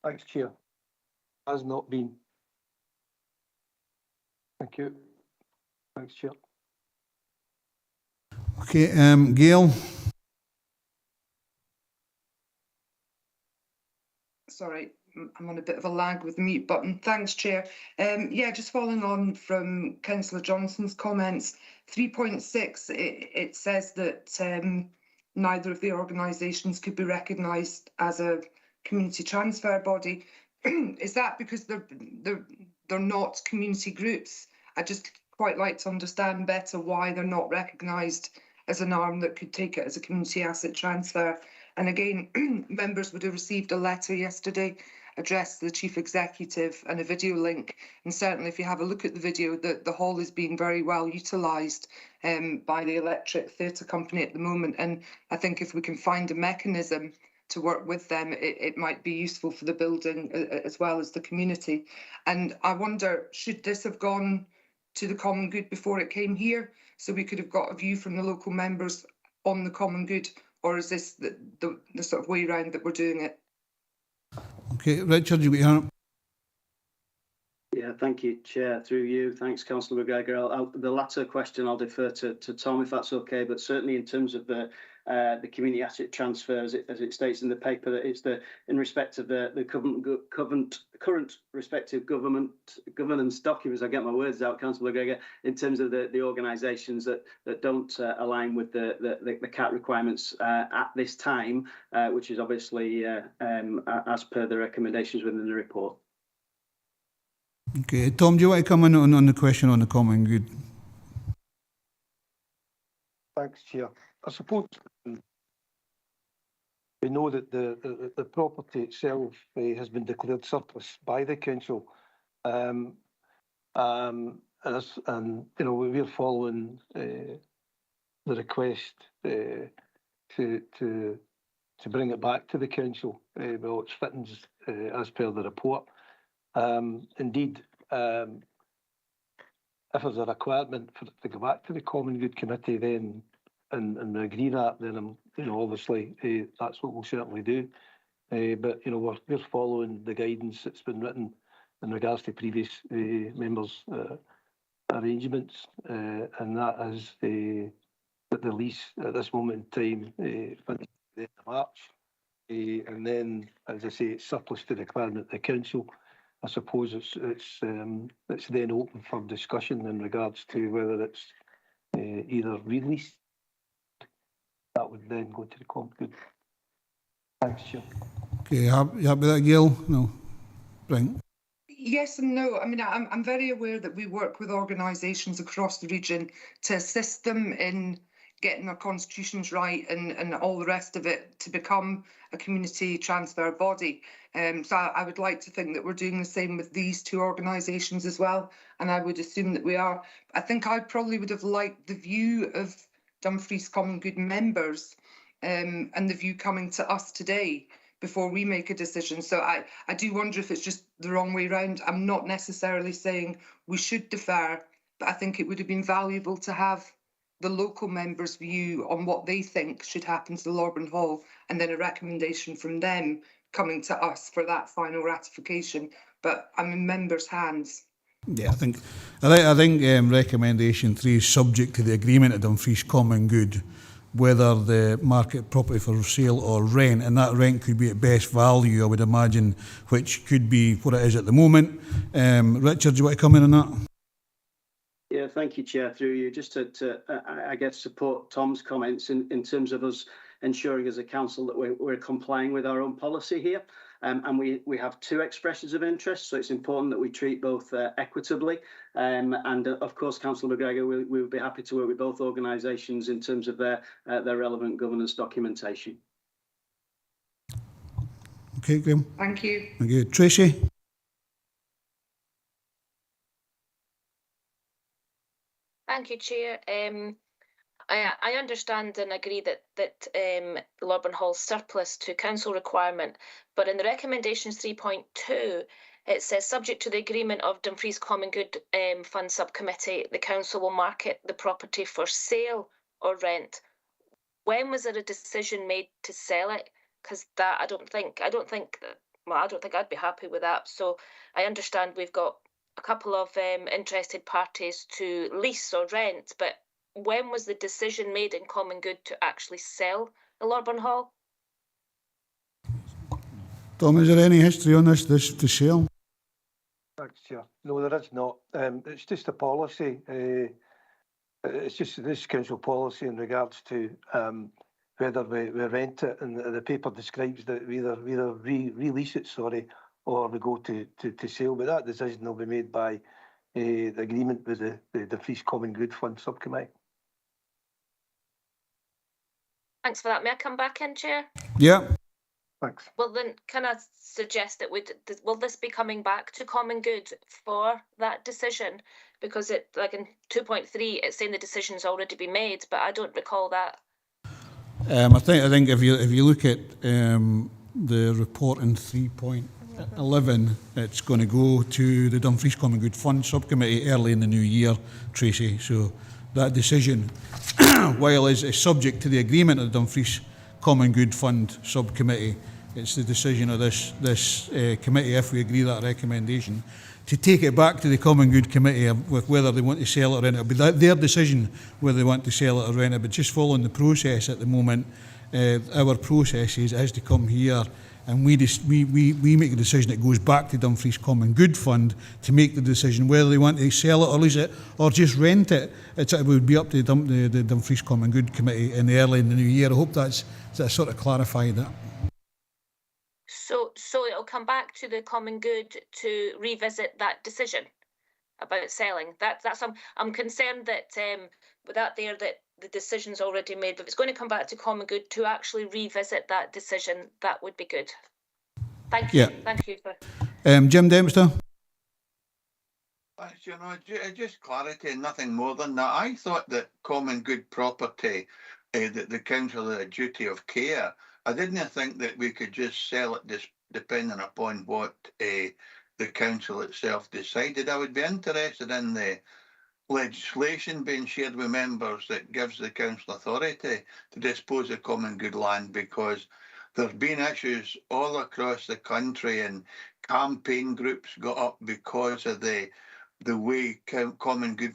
Thanks, Chair. Has not been. Thank you. Thanks, Chair. Okay, Gail. Sorry, I'm on a bit of a lag with the mute button. Thanks, Chair. Yeah, just following on from Councillor Johnson's comments, 3.6, it says that neither of the organisations could be recognised as a community transfer body. Is that because they're not community groups? I'd just quite like to understand better why they're not recognised as an arm that could take it as a community asset transfer. And again, members would have received a letter yesterday addressed to the Chief Executive and a video link. And certainly if you have a look at the video, the hall is being very well utilised by the Electric Theatre Company at the moment. And I think if we can find a mechanism to work with them, it might be useful for the building as well as the community. And I wonder, should this have gone to the common good before it came here, so we could have got a view from the local members on the common good, or is this the sort of way round that we're doing it? Okay, Richard, you hear? Yeah, thank you, Chair. Through you, thanks, Councillor McGregor. The latter question I'll defer to Tom, if that's okay. But certainly in terms of the community asset transfer, as it states in the paper, that it's in respect of the current respective governance documents. I get my words out, Councillor McGregor. In terms of the organisations that don't align with the CAT requirements at this time, which is obviously as per the recommendations within the report. Okay, Tom, do you want to come in on the question on the common good? Thanks, Chair. I suppose we know that the property itself has been declared surplus by the council, and you know, we're following the request to bring it back to the council. Well, it's fittings as per the report. Indeed, if there's a requirement for it to go back to the Common Good Committee, then and we agree that, then obviously that's what we'll certainly do. But we're following the guidance that's been written in regards to previous members' arrangements, and that is that the lease at this moment in time finishes at the end of March, and then, as I say, it's surplus to the requirement of the council. I suppose it's then open for discussion in regards to whether it's either released. That would then go to the Common Good. Thanks, Chair. Okay, you happy with that, Gail? No, right. Yes and no. I mean, I'm very aware that we work with organisations across the region to assist them in getting their constitutions right and all the rest of it to become a community transfer body. So I would like to think that we're doing the same with these two organisations as well, and I would assume that we are. I think I probably would have liked the view of Dumfries Common Good members and the view coming to us today before we make a decision. So I do wonder if it's just the wrong way round. I'm not necessarily saying we should defer, but I think it would have been valuable to have the local members' view on what they think should happen to the Lorburn Hall, and then a recommendation from them coming to us for that final ratification. But I'm in members' hands. Yeah, I think recommendation 3 is subject to the agreement of Dumfries Common Good, whether the market property for sale or rent, and that rent could be at best value, I would imagine, which could be what it is at the moment. Richard, do you want to come in on that? Yeah, thank you, Chair. Through you, just to I guess, support Tom's comments in terms of us ensuring as a council that we're complying with our own policy here. And we have 2 expressions of interest, so it's important that we treat both equitably. And of course, Councillor McGregor, we'll be happy to work with both organisations in terms of their relevant governance documentation. Okay, Graham. Thank you. Thank you. Tracy? Thank you, Chair. I understand and agree that Lorburn Hall's surplus to council requirement, but in the recommendations 3.2, it says, subject to the agreement of Dumfries Common Good Fund Subcommittee, the council will market the property for sale or rent. When was there a decision made to sell it? Because that I don't think I'd be happy with that. So I understand we've got a couple of interested parties to lease or rent, but when was the decision made in Common Good to actually sell the Lorburn Hall? Tom, is there any history on this to sell? Thanks, Chair. No, there is not. It's just a policy. It's just this council policy in regards to whether we rent it, and the paper describes that we either release it, or we go to sale. But that decision will be made by the agreement with the Dumfries Common Good Fund Subcommittee. Thanks for that. May I come back in, Chair? Yeah. Thanks. Well, then, can I suggest that will this be coming back to Common Good for that decision? Because it, like in 2.3, it's saying the decision's already been made, but I don't recall that. I think if you look at the report in 3.11, it's going to go to the Dumfries Common Good Fund Subcommittee early in the new year, Tracy. So that decision, while is subject to the agreement of the Dumfries Common Good Fund Subcommittee, it's the decision of this committee, if we agree that recommendation, to take it back to the Common Good Committee with whether they want to sell it or rent it. It'll be their decision whether they want to sell it or rent it, but just following the process at the moment, our process is to come here and we make a decision that goes back to Dumfries Common Good Fund to make the decision whether they want to sell it or lease it or just rent it. It would be up to the Dumfries Common Good Committee early in the new year. I hope that sort of clarified that. So it'll come back to the Common Good to revisit that decision about selling. I'm concerned that with that there that the decision's already made, but if it's going to come back to Common Good to actually revisit that decision, that would be good. Thank you. Yeah. Thank you. Jim Dempster. You know, just clarity and nothing more than that. I thought that Common Good property, that the council had a duty of care I didn't think that we could just sell it depending upon what the council itself decided. I would be interested in the legislation being shared with members that gives the council authority to dispose of common good land, because there's been issues all across the country and campaign groups got up because of the way common good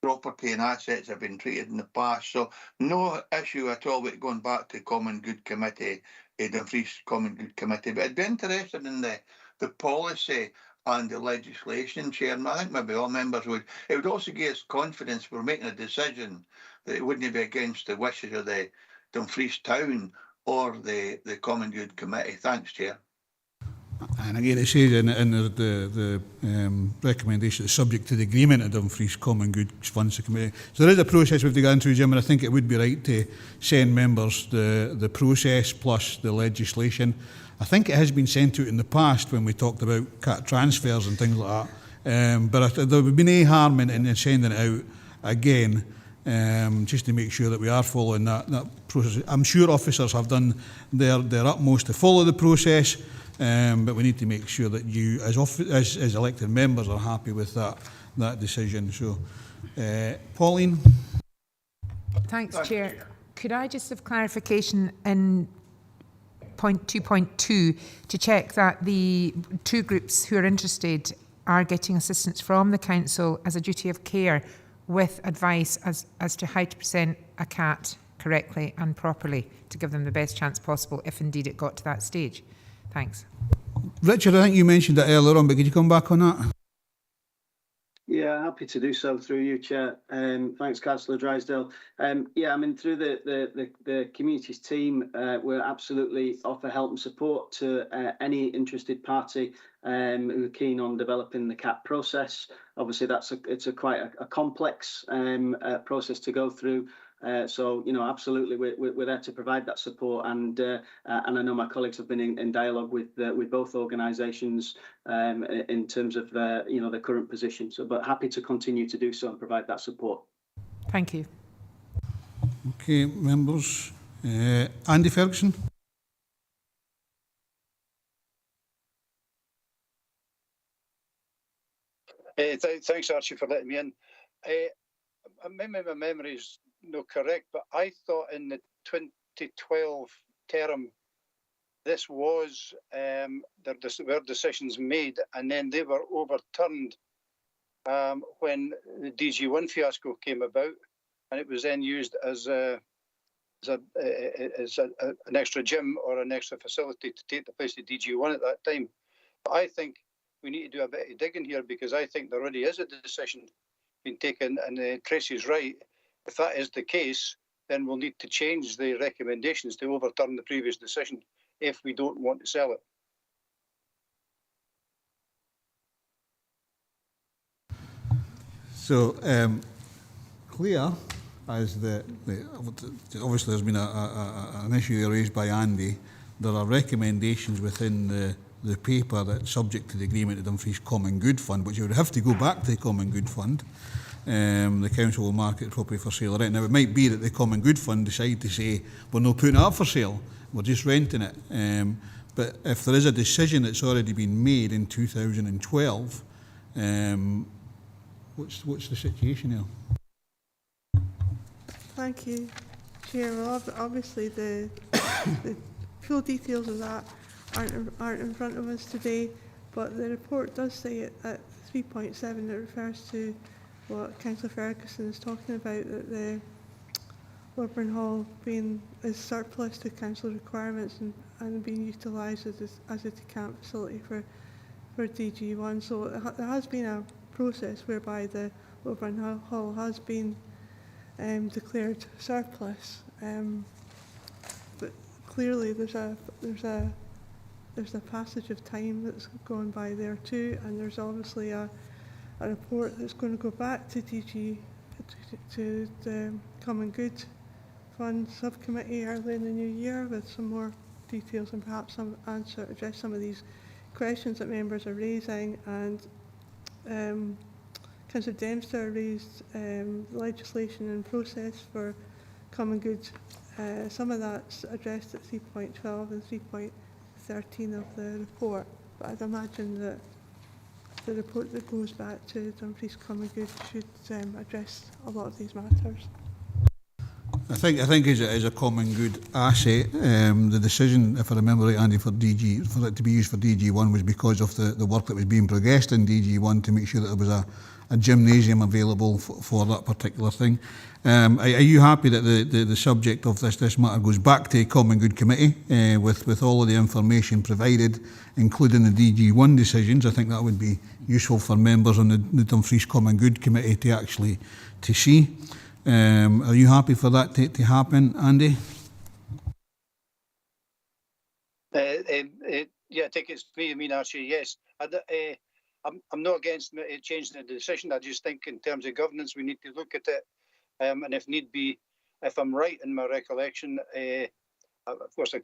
property and assets have been treated in the past. So no issue at all with going back to Common Good Committee, Dumfries Common Good Committee. But I'd be interested in the policy and the legislation, Chairman. I think maybe all members would. It would also give us confidence we're making a decision that it wouldn't be against the wishes of the Dumfries town or the Common Good Committee. Thanks, Chair. And again, it says in the recommendation, it's subject to the agreement of Dumfries Common Good Funds Committee. So there is a process we have to go through, Jim, and I think it would be right to send members the process plus the legislation. I think it has been sent out in the past when we talked about cat transfers and things like that. But there would be no harm in sending it out again, just to make sure that we are following that process. I'm sure officers have done their utmost to follow the process. But we need to make sure that you, as elected members, are happy with that decision. So, Pauline. Thanks, Chair. Could I just have clarification in point 2.2 to check that the two groups who are interested are getting assistance from the council as a duty of care, with advice as to how to present a cat correctly and properly to give them the best chance possible, if indeed it got to that stage? Thanks. Richard, I think you mentioned that earlier on, but could you come back on that? Yeah, happy to do so through you, Chair. Thanks, Councillor Drysdale. Yeah, I mean, through the communities team, we're absolutely offer help and support to any interested party who are keen on developing the CAP process. Obviously, it's quite a complex process to go through. So, you know, absolutely, we're there to provide that support, and I know my colleagues have been in dialogue with both organisations in terms of you know, the current position. So, but happy to continue to do so and provide that support. Thank you. Okay, members. Andy Ferguson. Thanks, Archie, for letting me in. Maybe my memory is not correct, but I thought in the 2012 term, this was there were decisions made, and then they were overturned when the DG1 fiasco came about, and it was then used as an extra gym or an extra facility to take the place of DG1 at that time. But I think we need to do a bit of digging here, because I think there already is a decision being taken, and Tracy's right. If that is the case, then we'll need to change the recommendations to overturn the previous decision if we don't want to sell it. So, clear as obviously there's been an issue raised by Andy. There are recommendations within the paper that's subject to the agreement of Dumfries Common Good Fund, which would have to go back to the Common Good Fund. The council will market property for sale or rent. Now, it might be that the Common Good Fund decide to say, we're not putting it up for sale, we're just renting it. But if there is a decision that's already been made in 2012, what's the situation here? Thank you, Chair. Well, obviously the full details of that aren't in front of us today, but the report does say it at 3.7. It refers to what Councillor Ferguson is talking about, that the Lorburn Hall is surplus to council requirements and being utilised as a decant facility for DG1. So there has been a process whereby the Lorburn Hall has been declared surplus, but clearly there's a passage of time that's gone by there too, and there's obviously a report that's going to go back to DG to the Common Good Fund subcommittee early in the new year with some more details and perhaps address some of these questions that members are raising. And Councillor Dempster raised legislation and process for Common Good Some of that's addressed at 3.12 and 3.13 of the report, but I'd imagine that the report that goes back to Dumfries Common Good should address a lot of these matters. I think as a common good asset, the decision, if I remember right, Andy, for it to be used for DG1 was because of the work that was being progressed in DG1 to make sure that there was a gymnasium available for that particular thing. Are you happy that the subject of this matter goes back to Common Good Committee with all of the information provided, including the DG1 decisions? I think that would be useful for members on the Dumfries Common Good Committee to actually see. Are you happy for that to happen, Andy? Yeah, I think it's me. I mean, actually, yes. I'm not against changing the decision. I just think in terms of governance, we need to look at it. And if need be, if I'm right in my recollection, of course,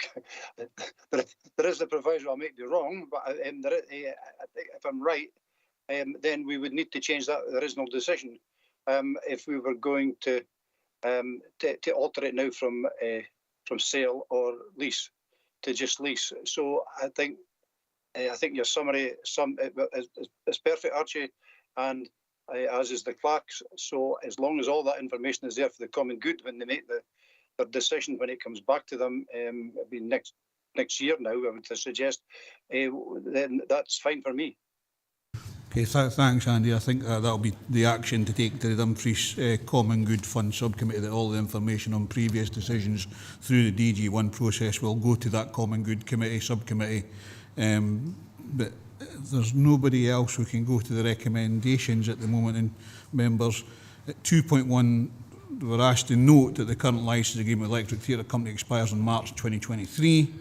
there is the proviso I may be wrong, but I think if I'm right, then we would need to change that original decision if we were going to alter it now from sale or lease to just lease. So I think your summary is perfect, Archie, and as is the clerk's. So as long as all that information is there for the common good when they make their decision, when it comes back to them, it'll be next year now, I would suggest, then that's fine for me. Okay, thanks, Andy. I think that'll be the action to take to the Dumfries Common Good Fund Subcommittee, that all the information on previous decisions through the DG1 process will go to that Common Good Committee, subcommittee. But there's nobody else who can go to the recommendations at the moment, and members at 2.1 were asked to note that the current licence agreement with Electric Theatre Company expires in March 2023.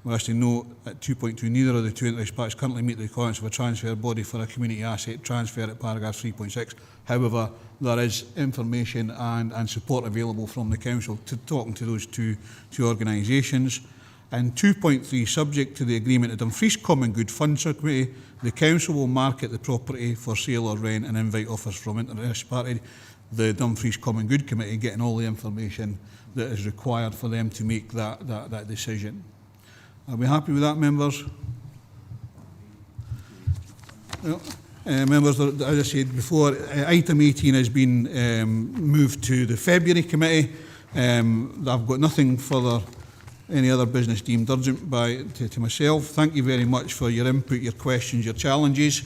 We're asked to note at 2.2 neither of the two interest parties currently meet the requirements of a transfer body for a community asset transfer at paragraph 3.6. However, there is information and support available from the council to talking to those two organisations. And 2.3, subject to the agreement of Dumfries Common Good Fund Subcommittee, the council will market the property for sale or rent and invite offers from interested parties. The Dumfries Common Good Committee getting all the information that is required for them to make that decision. Are we happy with that, members? Well, members, as I said before, item 18 has been moved to the February committee. I've got nothing further, any other business deemed urgent to myself. Thank you very much for your input, your questions, your challenges,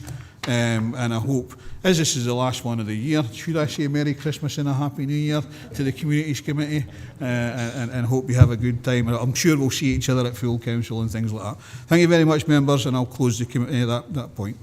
and I hope, as this is the last one of the year, should I say Merry Christmas and a Happy New Year to the Communities Committee, and hope you have a good time. I'm sure we'll see each other at full council and things like that. Thank you very much, members, and I'll close the committee at that point.